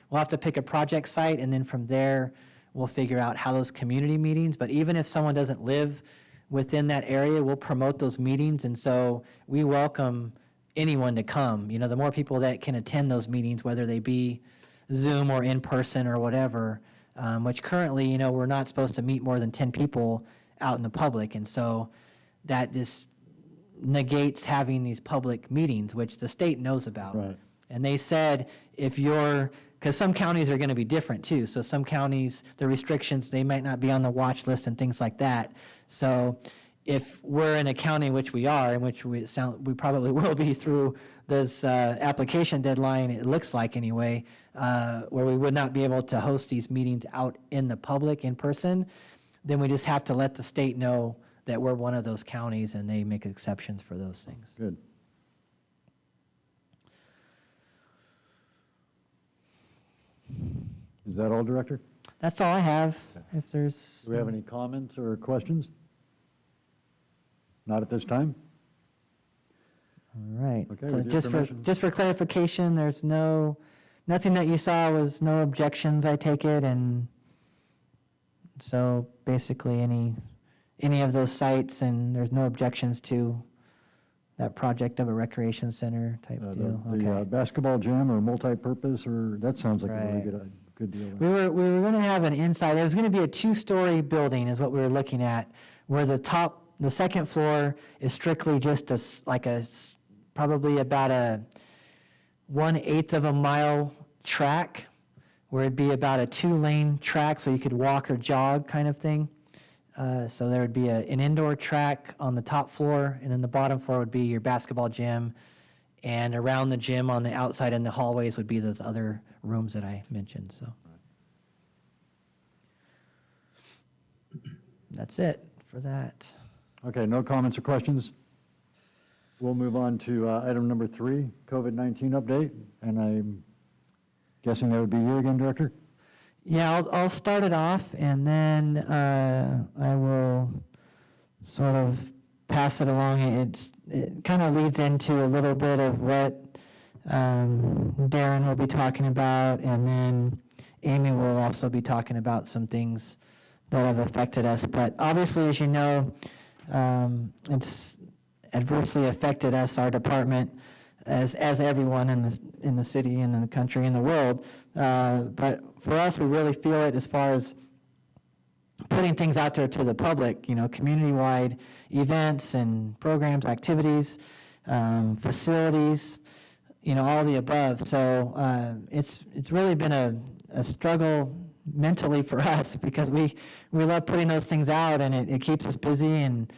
we'll have to pick a project site, and then from there, we'll figure out how those community meetings, but even if someone doesn't live within that area, we'll promote those meetings, and so we welcome anyone to come. You know, the more people that can attend those meetings, whether they be Zoom or in person or whatever, which currently, you know, we're not supposed to meet more than 10 people out in the public, and so that just negates having these public meetings, which the state knows about. Right. And they said because some counties are going to be different too. So some counties, the restrictions, they might not be on the watch list and things like that. So if we're in a county, which we are, in which we probably will be through this application deadline, it looks like anyway, where we would not be able to host these meetings out in the public in person, then we just have to let the state know that we're one of those counties and they make exceptions for those things. Good. Is that all, Director? That's all I have. If there's. Do we have any comments or questions? Not at this time? All right. Okay, So with your permission. just for clarification, there's nothing that you saw was no objections, I take it, and so basically any of those sites, and there's no objections to that project of a recreation center type deal? The Okay. basketball gym or multi-purpose, or, that sounds like a really Right. good deal. We were going to have an inside, it was going to be a 2-story building is what we were looking at, where the second floor is strictly just probably about a 1/8 of a mile track, where it'd be about a 2-lane track, so you could walk or jog kind of thing. So there would be an indoor track on the top floor, and then the bottom floor would be your basketball gym, and around the gym on the outside in the hallways would be those other rooms that I mentioned, so. That's it for that. Okay, no comments or questions? We'll move on to item number 3, COVID-19 update, and I'm guessing that would be you again, Director? Yeah, I'll start it off, and then I will sort of pass it along. It kind of leads into a little bit of what Darren will be talking about, and then Amy will also be talking about some things that have affected us. But obviously, as you know, it's adversely affected us, our department, as everyone in the city and in the country and the world. But for us, we really feel it as far as putting things out there to the public, you know, community-wide events and programs, activities, facilities, you know, all the above. So it's really been a struggle mentally for us, because we love putting those things out, and it keeps us busy, and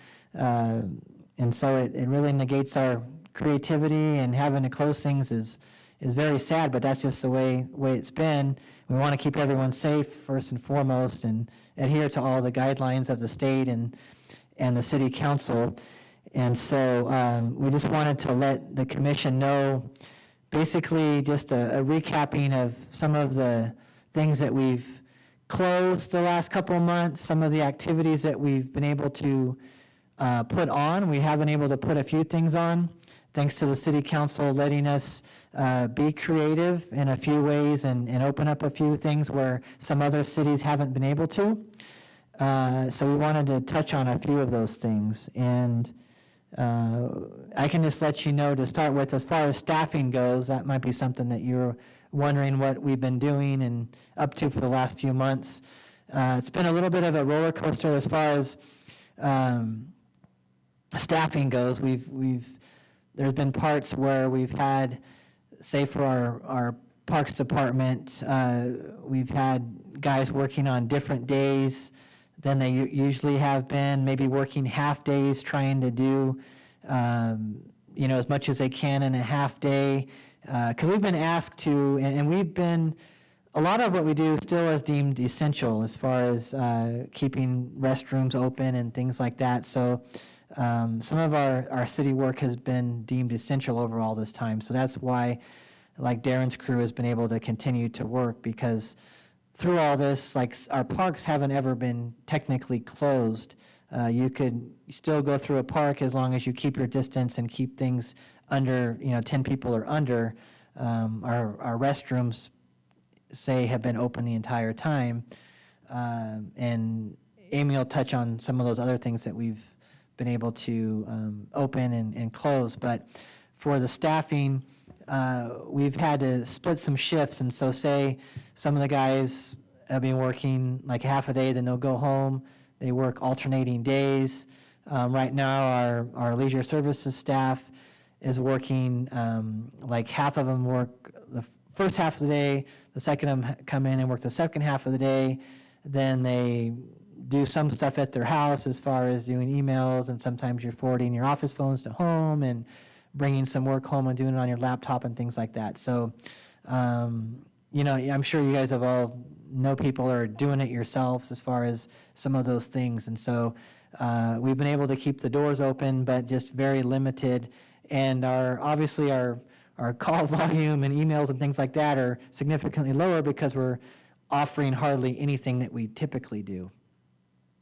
so it really negates our creativity, and having to close things is very sad, but that's just the way it's been. We want to keep everyone safe first and foremost, and adhere to all the guidelines of the state and the city council. And so we just wanted to let the commission know, basically just a recapping of some of the things that we've closed the last couple of months, some of the activities that we've been able to put on. We have been able to put a few things on, thanks to the city council letting us be creative in a few ways and open up a few things where some other cities haven't been able to. So we wanted to touch on a few of those things. And I can just let you know, to start with, as far as staffing goes, that might be something that you're wondering what we've been doing and up to for the last few months. it's been a little bit of a roller coaster as far as staffing goes. There's been parts where we've had, say for our Parks Department, we've had guys working on different days than they usually have been, maybe working half days trying to do, as much as they can in a half day. Because we've been asked to, and we've been, a lot of what we do still is deemed essential as far as keeping restrooms open and things like that. So some of our city work has been deemed essential over all this time. So that's why, like Darren's crew has been able to continue to work, because through all this, like our parks haven't ever been technically closed. You could still go through a park as long as you keep your distance and keep things under, 10 people or under. Our restrooms, say, have been open the entire time. And Amy will touch on some of those other things that we've been able to open and close. But for the staffing, we've had to split some shifts. And so say some of the guys have been working like half a day, then they'll go home. They work alternating days. Right now, our leisure services staff is working, like half of them work the first half of the day, the second of them come in and work the second half of the day. Then they do some stuff at their house as far as doing emails, and sometimes you're forwarding your office phones to home and bringing some work home and doing it on your laptop and things like that. So, I'm sure you guys have all know people are doing it yourselves as far as some of those things. And so we've been able to keep the doors open, but just very limited. And obviously our call volume and emails and things like that are significantly lower because we're offering hardly anything that we typically do.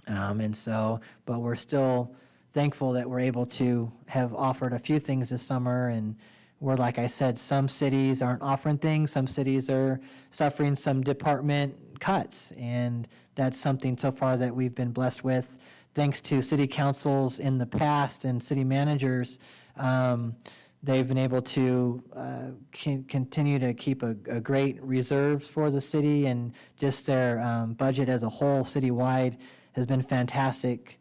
But we're still thankful that we're able to have offered a few things this summer, and where, like I said, some cities aren't offering things, some cities are suffering some department cuts, and that's something so far that we've been blessed with. Thanks to city councils in the past and city managers, they've been able to continue to keep a great reserves for the city, and just their budget as a whole citywide has been fantastic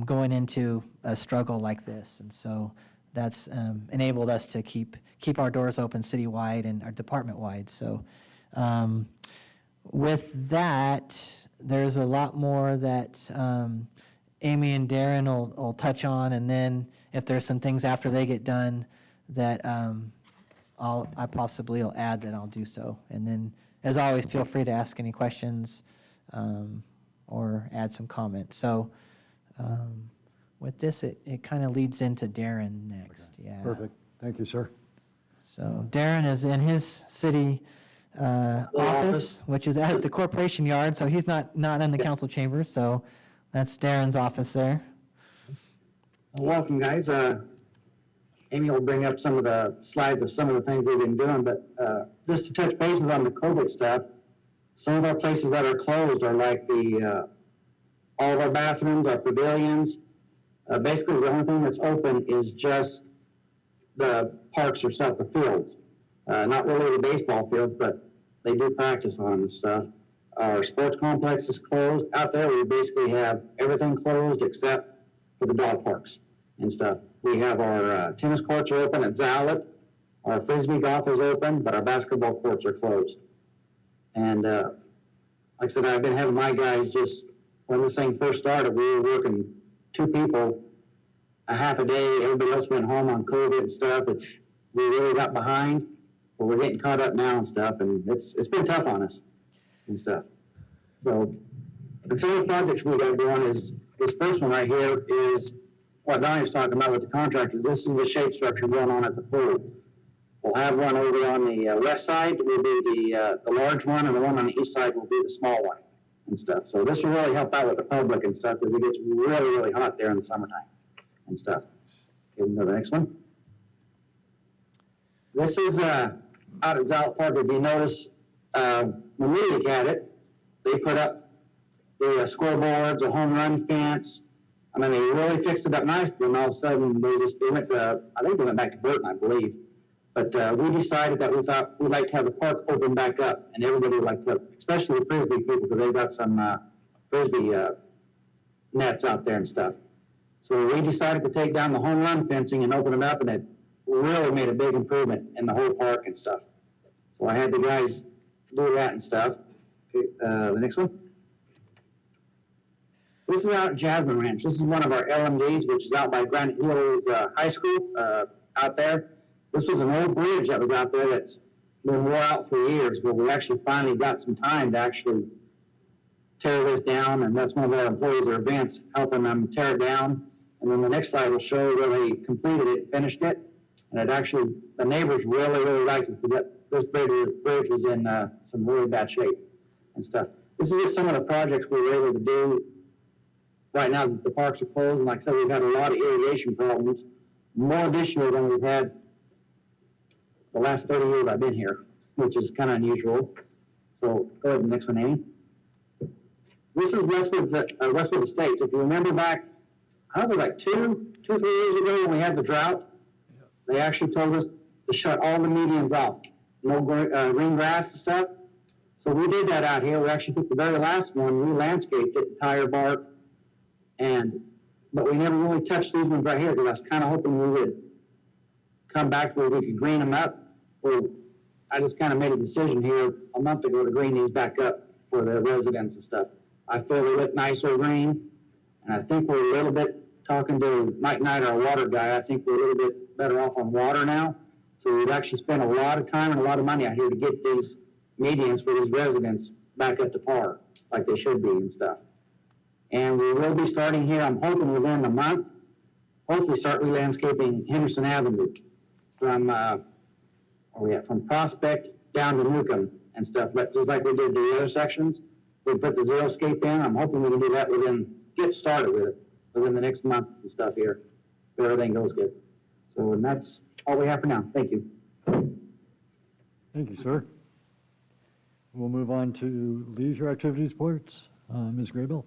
going into a struggle like this. And so that's enabled us to keep our doors open citywide and our department-wide. So with that, there's a lot more that Amy and Darren will touch on, and then if there's some things after they get done that I possibly will add, that I'll do so. And then, as always, feel free to ask any questions or add some comments. So with this, it kind of leads into Darren next. Okay. Yeah. Perfect. Thank you, sir. So Darren is in his city office, which is at the corporation yard, so he's not in the council chamber. So that's Darren's office there. Welcome, guys. Amy will bring up some of the slides of some of the things we've been doing, but just to touch bases on the COVID stuff, some of our places that are closed are like all of our bathrooms, our pavilions. Basically, the only thing that's open is just the parks or the fields. Not really the baseball fields, but they do practice on them and stuff. Our sports complex is closed. Out there, we basically have everything closed except for the dog parks and stuff. We have our tennis courts are open at Zowlet. Our Frisbee golf is open, but our basketball courts are closed. And like I said, I've been having my guys just, when this thing first started, we were working 2 people a half a day. Everybody else went home on COVID and stuff. We really got behind, but we're getting caught up now and stuff, and it's been tough on us and stuff. So, and some of the projects we got going is, this first one right here is what Donnie was talking about with the contractors. This is the shade structure going on at the pool. We'll have one over on the west side will be the large one, and the one on the east side will be the small one and stuff. So this will really help out with the public and stuff, because it gets really, really hot there in the summertime and stuff. Okay, we can go to the next one. This is out at Zowlet Park. If you notice, when we had it, they put up the scoreboards, a home run fence. I mean, they really fixed it up nice. Then all of a sudden, they went to, I think they went back to Burton, I believe. But we decided that we thought we'd like to have the park open back up, and everybody would like to, especially the Frisbee people, because they've got some Frisbee nets out there and stuff. So we decided to take down the home run fencing and open it up, and it really made a big improvement in the whole park and stuff. So I had the guys do that and stuff. Okay, the next one. This is out at Jasmine Ranch. This is one of our LMDs, which is out by Granite Hills High School out there. This was an old bridge that was out there that's been wore out for years, but we actually finally got some time to actually tear this down, and that's one of our employees or events helping them tear it down. And then the next slide will show where they completed it, finished it. And it actually, the neighbors really, really liked it, because this bridge was in some really bad shape and stuff. This is just some of the projects we were able to do right now that the parks are closed. And like I said, we've had a lot of irrigation problems, more this year than we've had the last 30 years I've been here, which is kind of unusual. So go ahead to the next one, Amy. This is Westwood Estates. If you remember back, I don't know, like 3 years ago when we had the drought, they actually told us to shut all the medians off, no green grass and stuff. So we did that out here. We actually took the very last one, we landscaped it, entire bark, but we never really touched these ones right here, because I was kind of hoping we would come back where we could green them up. Well, I just kind of made a decision here a month ago to green these back up for the residents and stuff. I feel they look nicer green, and I think we're a little bit, talking to Mike Knight, our water guy, I think we're a little bit better off on water now. So we've actually spent a lot of time and a lot of money out here to get these medians for these residents back up to par, like they should be and stuff. And we will be starting here, I'm hoping within a month, hopefully start re-landscaping Henderson Avenue from Prospect down to Newcomb and stuff, but just like we did the other sections, we put the xeriscape in. I'm hoping we can do that get started with it within the next month and stuff here, if everything goes good. So, and that's all we have for now. Thank you. Thank you, sir. We'll move on to leisure activities reports. Ms. Graybill.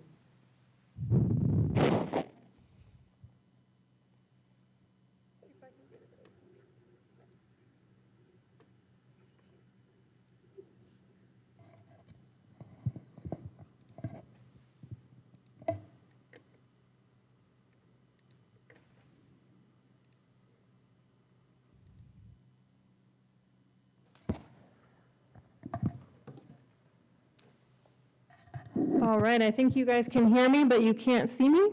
All right, I think you guys can hear me, but you can't see me.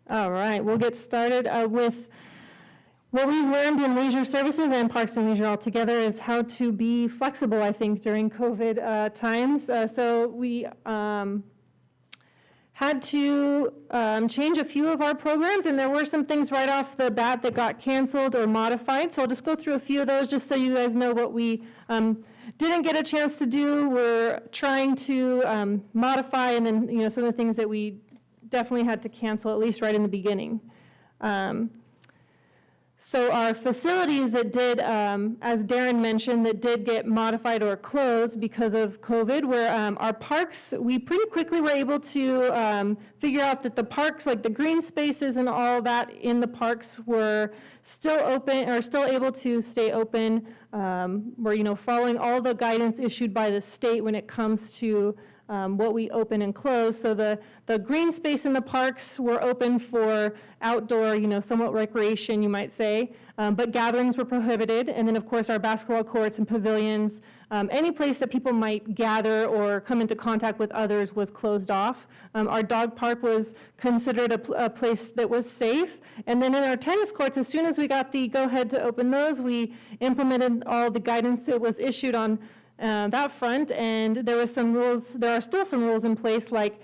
All right, we'll get started with what we've learned in leisure services and parks and leisure altogether is how to be flexible, I think, during COVID times. So we had to change a few of our programs, and there were some things right off the bat that got canceled or modified. So I'll just go through a few of those just so you guys know what we didn't get a chance to do. We're trying to modify, and then some of the things that we definitely had to cancel, at least right in the beginning. So our facilities that did, as Darren mentioned, that did get modified or closed because of COVID, where our parks, we pretty quickly were able to figure out that the parks, like the green spaces and all that in the parks, were still open, or still able to stay open. We're, following all the guidance issued by the state when it comes to what we open and close. So the green space in the parks were open for outdoor, somewhat recreation, you might say, but gatherings were prohibited. And then, of course, our basketball courts and pavilions, any place that people might gather or come into contact with others was closed off. Our dog park was considered a place that was safe. And then in our tennis courts, as soon as we got the go-ahead to open those, we implemented all the guidance that was issued on that front, and there are still some rules in place, like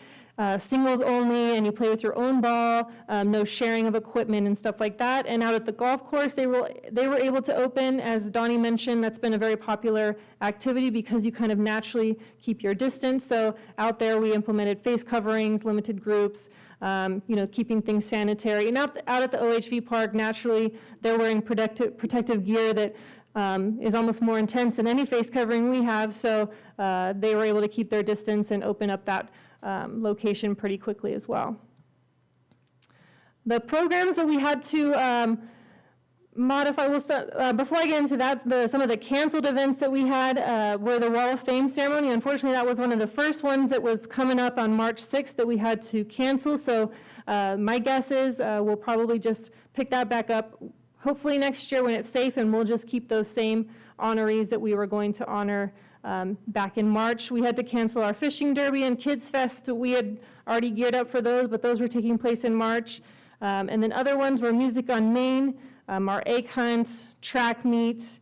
singles only, and you play with your own ball, no sharing of equipment and stuff like that. And out at the golf course, they were able to open, as Donnie mentioned. That's been a very popular activity because you kind of naturally keep your distance. So out there, we implemented face coverings, limited groups, keeping things sanitary. And out at the OHV park, naturally, they're wearing protective gear that is almost more intense than any face covering we have, so they were able to keep their distance and open up that location pretty quickly as well. The programs that we had to modify, before I get into that, some of the canceled events that we had were the Wall of Fame ceremony. Unfortunately, that was one of the first ones that was coming up on March 6th that we had to cancel. So my guess is we'll probably just pick that back up hopefully next year when it's safe, and we'll just keep those same honorees that we were going to honor back in March. We had to cancel our fishing derby and Kids Fest. We had already geared up for those, but those were taking place in March. And then other ones were Music on Main, our egg hunt, track meet,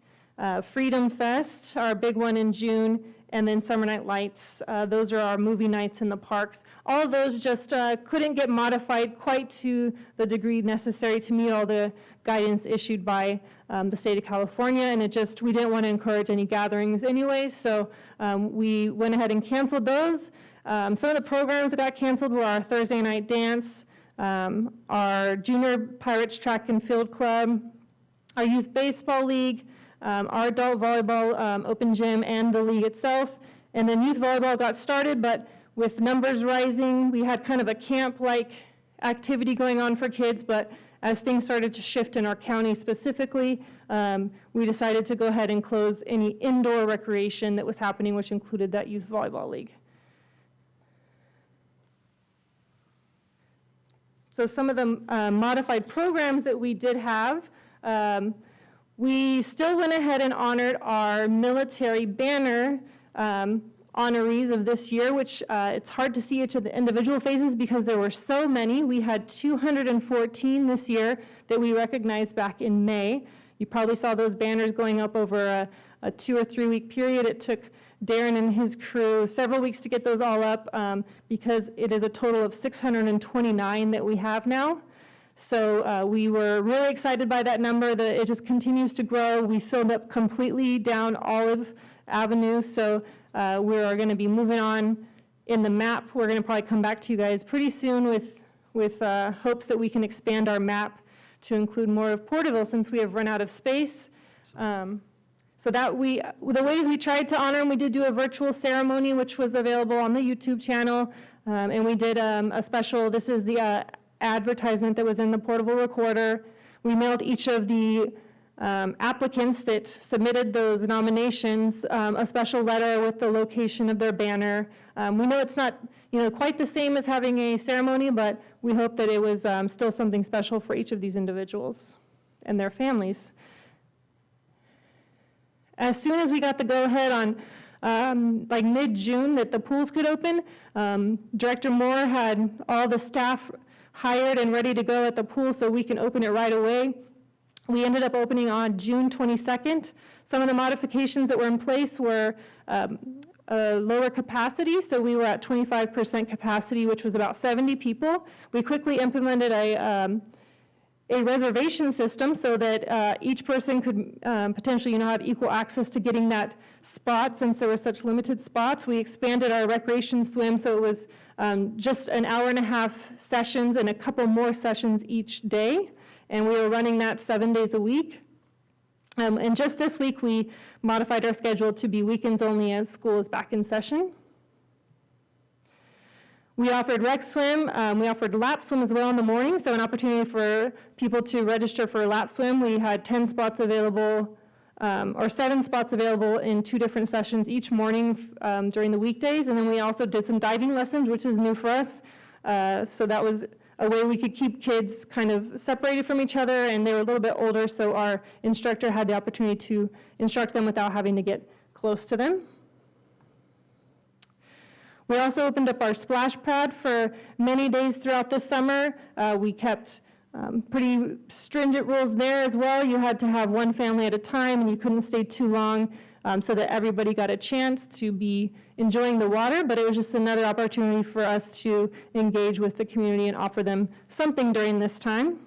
Freedom Fest, our big one in June, and then Summer Night Lights. Those are our movie nights in the parks. All of those just couldn't get modified quite to the degree necessary to meet all the guidance issued by the state of California, and we didn't want to encourage any gatherings anyways, so we went ahead and canceled those. Some of the programs that got canceled were our Thursday night dance, our Junior Pirates Track and Field Club, our Youth Baseball League, our Adult Volleyball Open Gym, and the league itself. And then youth volleyball got started, but with numbers rising, we had kind of a camp-like activity going on for kids, but as things started to shift in our county specifically, we decided to go ahead and close any indoor recreation that was happening, which included that youth volleyball league. So some of the modified programs that we did have, we still went ahead and honored our military banner honorees of this year, which it's hard to see each of the individual faces because there were so many. We had 214 this year that we recognized back in May. You probably saw those banners going up over a 2 or 3 week period. It took Darren and his crew several weeks to get those all up because it is a total of 629 that we have now. So we were really excited by that number. It just continues to grow. We filled up completely down Olive Avenue, so we are going to be moving on in the map. We're going to probably come back to you guys pretty soon with hopes that we can expand our map to include more of Porterville since we have run out of space. So that the ways we tried to honor them, we did do a virtual ceremony, which was available on the YouTube channel, and we did a special, this is the advertisement that was in the portable recorder. We mailed each of the applicants that submitted those nominations a special letter with the location of their banner. We know it's not quite the same as having a ceremony, but we hope that it was still something special for each of these individuals and their families. As soon as we got the go-ahead on like mid-June that the pools could open, Director Moore had all the staff hired and ready to go at the pool so we can open it right away. We ended up opening on June 22nd. Some of the modifications that were in place were a lower capacity, so we were at 25% capacity, which was about 70 people. We quickly implemented a reservation system so that each person could potentially have equal access to getting that spot since there were such limited spots. We expanded our recreation swim so it was just an hour-and-a-half sessions and a couple more sessions each day, and we were running that 7 days a week. And just this week we modified our schedule to be weekends only as school is back in session. We offered rec swim, we offered lap swim as well in the morning, so an opportunity for people to register for lap swim. We had 10 spots available, or 7 spots available in 2 different sessions each morning during the weekdays, and then we also did some diving lessons, which is new for us, so that was a way we could keep kids kind of separated from each other, and they were a little bit older, so our instructor had the opportunity to instruct them without having to get close to them. We also opened up our splash pad for many days throughout the summer. We kept pretty stringent rules there as well. You had to have one family at a time and you couldn't stay too long so that everybody got a chance to be enjoying the water, but it was just another opportunity for us to engage with the community and offer them something during this time.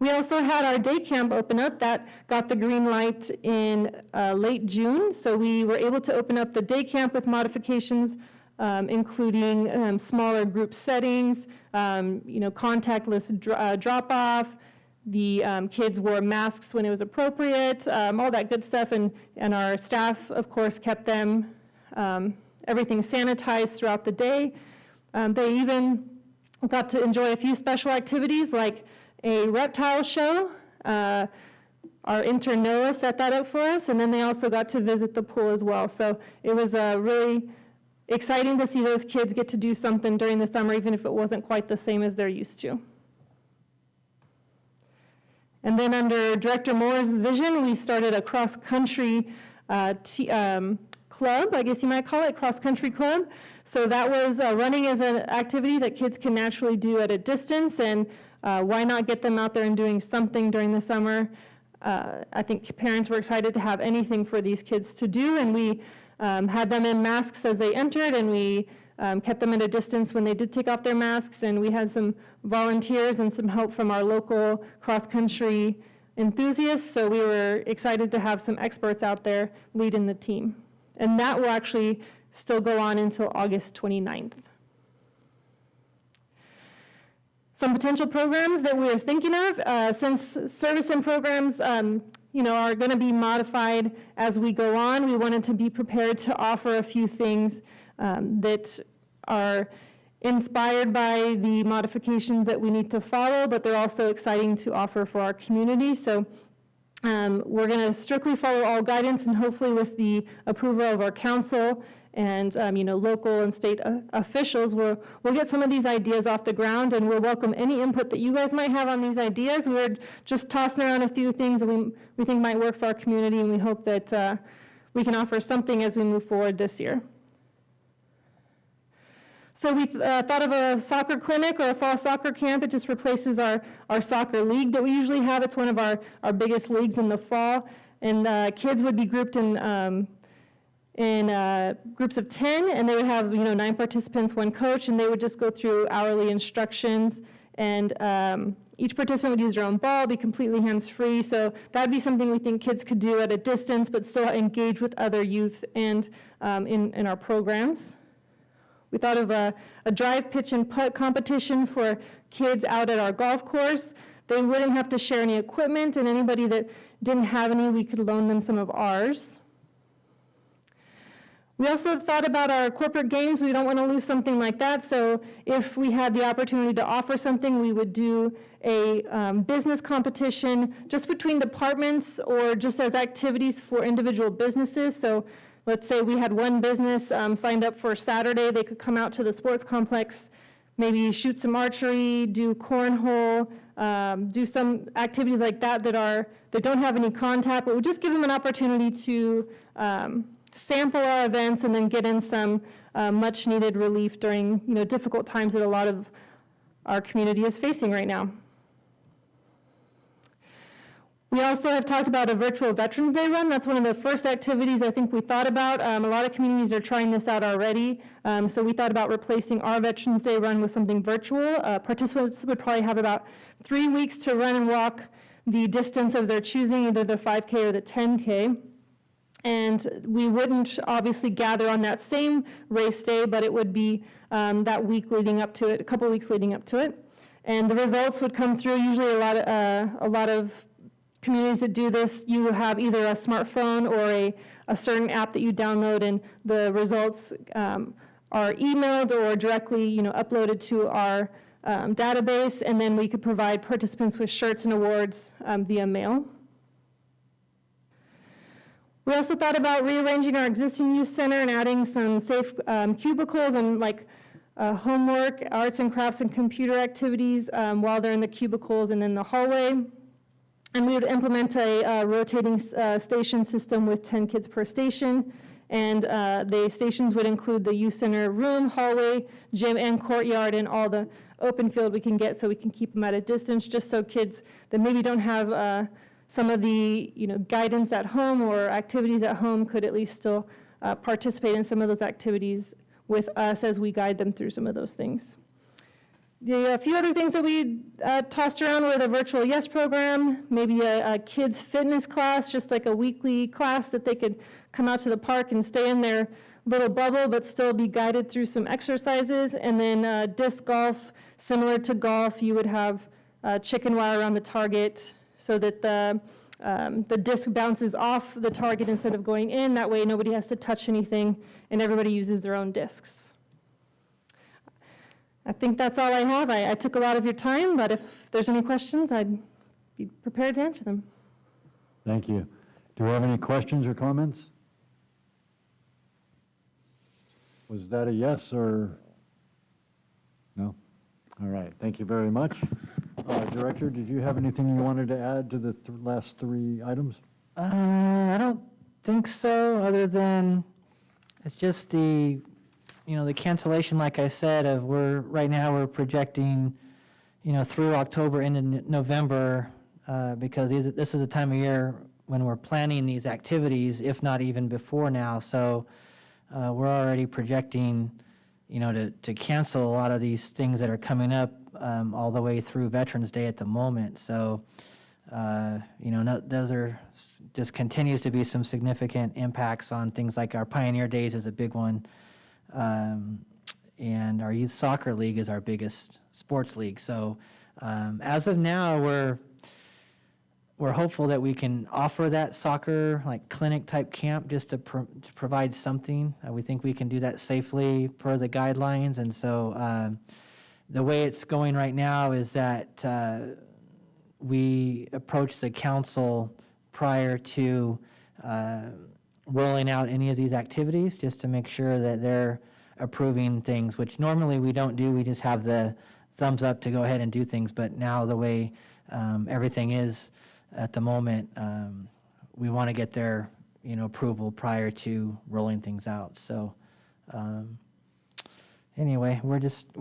We also had our day camp open up. That got the green light in late June, so we were able to open up the day camp with modifications, including smaller group settings, contactless drop-off. The kids wore masks when it was appropriate, all that good stuff, and our staff, of course, kept them, everything sanitized throughout the day. They even got to enjoy a few special activities like a reptile show. Our intern Noah set that up for us, and then they also got to visit the pool as well. So it was really exciting to see those kids get to do something during the summer, even if it wasn't quite the same as they're used to. And then under Director Moore's vision, we started a cross-country club, I guess you might call it, cross-country club. So that was running as an activity that kids can naturally do at a distance, and why not get them out there and doing something during the summer? I think parents were excited to have anything for these kids to do, and we had them in masks as they entered, and we kept them at a distance when they did take off their masks, and we had some volunteers and some help from our local cross-country enthusiasts, so we were excited to have some experts out there leading the team. And that will actually still go on until August 29th. Some potential programs that we are thinking of, since service and programs are going to be modified as we go on, we wanted to be prepared to offer a few things that are inspired by the modifications that we need to follow, but they're also exciting to offer for our community. So we're going to strictly follow all guidance, and hopefully with the approval of our council and local and state officials, we'll get some of these ideas off the ground, and we'll welcome any input that you guys might have on these ideas. We're just tossing around a few things that we think might work for our community, and we hope that we can offer something as we move forward this year. So we thought of a soccer clinic or a fall soccer camp. It just replaces our soccer league that we usually have. It's one of our biggest leagues in the fall. And kids would be grouped in groups of 10, and they would have 9 participants, 1 coach, and they would just go through hourly instructions. And each participant would use their own ball, be completely hands-free. So that'd be something we think kids could do at a distance, but still engage with other youth and in our programs. We thought of a drive, pitch, and putt competition for kids out at our golf course. They wouldn't have to share any equipment, and anybody that didn't have any, we could loan them some of ours. We also thought about our corporate games. We don't want to lose something like that, so if we had the opportunity to offer something, we would do a business competition just between departments or just as activities for individual businesses. So let's say we had one business signed up for Saturday. They could come out to the sports complex, maybe shoot some archery, do cornhole, do some activities like that that don't have any contact, but would just give them an opportunity to sample our events and then get in some much needed relief during difficult times that a lot of our community is facing right now. We also have talked about a virtual Veterans Day run. That's one of the first activities I think we thought about. A lot of communities are trying this out already. So we thought about replacing our Veterans Day run with something virtual. Participants would probably have about 3 weeks to run and walk the distance of their choosing, either the 5K or the 10K. And we wouldn't obviously gather on that same race day, but it would be that week leading up to it, a couple weeks leading up to it. And the results would come through. Usually a lot of communities that do this, you have either a smartphone or a certain app that you download, and the results are emailed or directly uploaded to our database, and then we could provide participants with shirts and awards via mail. We also thought about rearranging our existing youth center and adding some safe cubicles and homework, arts and crafts, and computer activities while they're in the cubicles and in the hallway. And we would implement a rotating station system with 10 kids per station. And the stations would include the youth center room, hallway, gym, and courtyard, and all the open field we can get, so we can keep them at a distance, just so kids that maybe don't have some of the guidance at home or activities at home could at least still participate in some of those activities with us as we guide them through some of those things. A few other things that we tossed around were the virtual YES program, maybe a kids fitness class, just like a weekly class that they could come out to the park and stay in their little bubble but still be guided through some exercises. And then disc golf, similar to golf, you would have chicken wire around the target so that the disc bounces off the target instead of going in. That way nobody has to touch anything and everybody uses their own discs. I think that's all I have. I took a lot of your time, but if there's any questions, I'd be prepared to answer them. Thank you. Do we have any questions or comments? Was that a yes or no? All right, thank you very much. Director, did you have anything you wanted to add to the last three items? I don't think so, other than it's just the, the cancellation, like I said, of right now we're projecting, through October into November, because this is a time of year when we're planning these activities, if not even before now. So we're already projecting, to cancel a lot of these things that are coming up all the way through Veterans Day at the moment. So, those are just continues to be some significant impacts on things like our Pioneer Days is a big one. And our Youth Soccer League is our biggest sports league. So as of now, we're hopeful that we can offer that soccer like clinic type camp just to provide something. We think we can do that safely per the guidelines. And so the way it's going right now is that we approach the council prior to rolling out any of these activities just to make sure that they're approving things, which normally we don't do. We just have the thumbs up to go ahead and do things. But now the way everything is at the moment, we want to get their approval prior to rolling things out. So anyway, we're just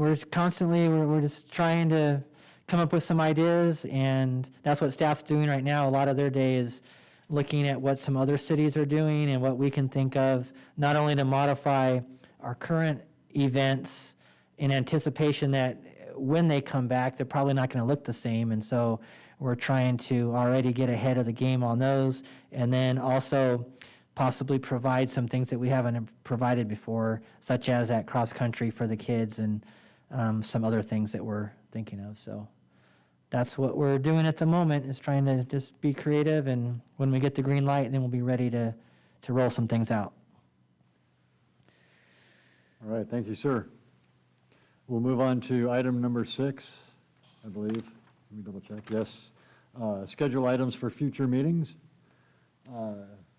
trying to come up with some ideas, and that's what staff's doing right now. A lot of their day is looking at what some other cities are doing and what we can think of, not only to modify our current events in anticipation that when they come back, they're probably not going to look the same. And so we're trying to already get ahead of the game on those, and then also possibly provide some things that we haven't provided before, such as that cross country for the kids and some other things that we're thinking of. So that's what we're doing at the moment, is trying to just be creative, and when we get the green light, then we'll be ready to roll some things out. All right, thank you, sir. We'll move on to item number 6, I believe. Let me double check. Yes. Schedule items for future meetings.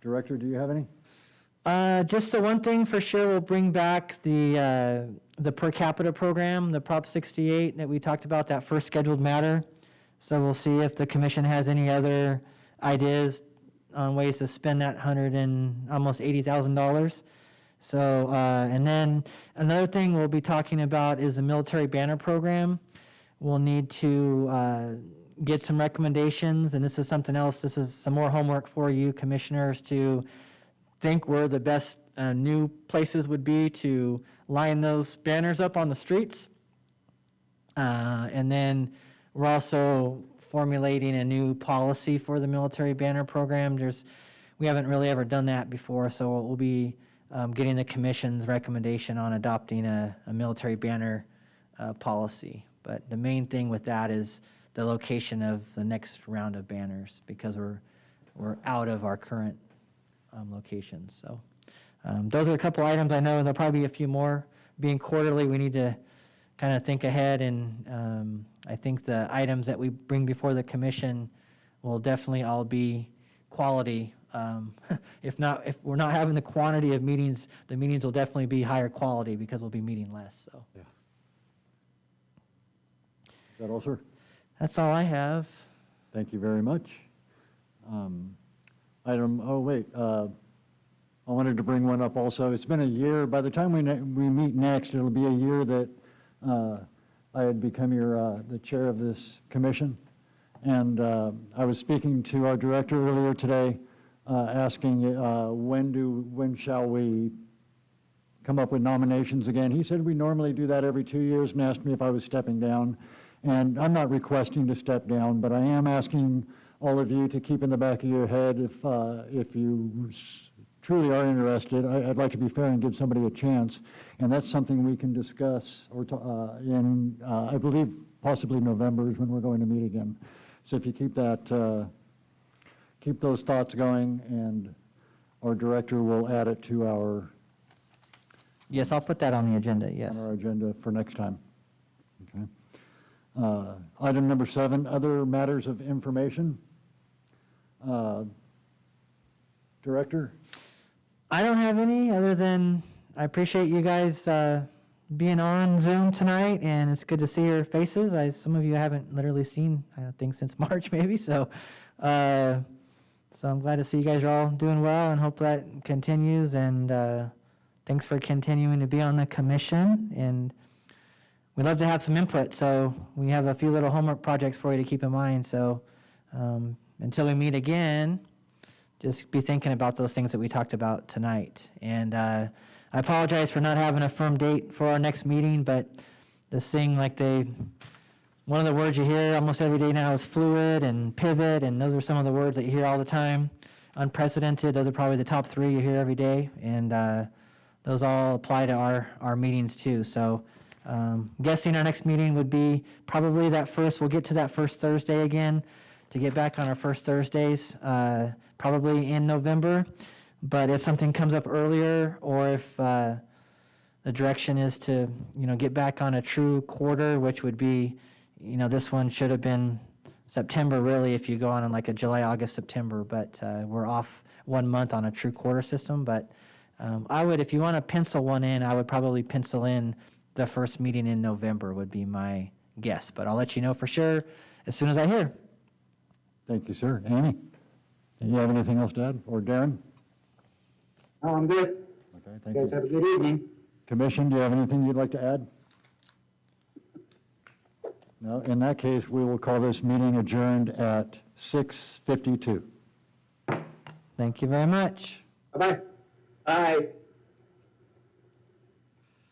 Director, do you have any? Just the one thing for sure, we'll bring back the per capita program, the Prop 68 that we talked about, that first scheduled matter. So we'll see if the commission has any other ideas on ways to spend that almost $80,000. So, and then another thing we'll be talking about is the military banner program. We'll need to get some recommendations, and this is something else. This is some more homework for you commissioners to think where the best new places would be to line those banners up on the streets. And then we're also formulating a new policy for the military banner program. We haven't really ever done that before, so we'll be getting the commission's recommendation on adopting a military banner policy. But the main thing with that is the location of the next round of banners, because we're out of our current locations. So those are a couple items. I know there'll probably be a few more. Being quarterly, we need to kind of think ahead, and I think the items that we bring before the commission will definitely all be quality. If we're not having the quantity of meetings, the meetings will definitely be higher quality because we'll be meeting less. So Yeah. Is that all, sir? that's all I have. Thank you very much. I wanted to bring one up also. It's been a year. By the time we meet next, it'll be a year that I had become the chair of this commission. And I was speaking to our director earlier today, asking when shall we come up with nominations again. He said we normally do that every 2 years, and asked me if I was stepping down. And I'm not requesting to step down, but I am asking all of you to keep in the back of your head, if you truly are interested, I'd like to be fair and give somebody a chance. And that's something we can discuss in, I believe, possibly November is when we're going to meet again. So if you keep those thoughts going, and our director will add it to Yes, I'll put that on the agenda, yes. on our agenda for next time. Item number 7, other matters of information. Director? I don't have any other than I appreciate you guys being on Zoom tonight, and it's good to see your faces. Some of you I haven't literally seen, I don't think, since March maybe. So I'm glad to see you guys are all doing well, and hope that continues. And thanks for continuing to be on the commission. And we'd love to have some input. So we have a few little homework projects for you to keep in mind. So until we meet again, just be thinking about those things that we talked about tonight. And I apologize for not having a firm date for our next meeting, but this thing, one of the words you hear almost every day now is fluid and pivot, and those are some of the words that you hear all the time. Unprecedented, those are probably the top 3 you hear every day, and those all apply to our meetings too. So guessing our next meeting would be probably we'll get to that first Thursday again, to get back on our first Thursdays, probably in November. But if something comes up earlier, or if the direction is to, get back on a true quarter, which would be, this one should have been September really, if you go on like a July, August, September, but we're off 1 month on a true quarter system. But if you want to pencil one in, I would probably pencil in the first meeting in November would be my guess. But I'll let you know for sure as soon as I hear. Thank you, sir. Amy, do you have anything else to add? Or Darren? Oh, I'm good. Okay, You thank guys you. have a good evening. Commission, do you have anything you'd like to add? No, in that case, we will call this meeting adjourned at 6:52. Thank you very much. Bye-bye. Bye.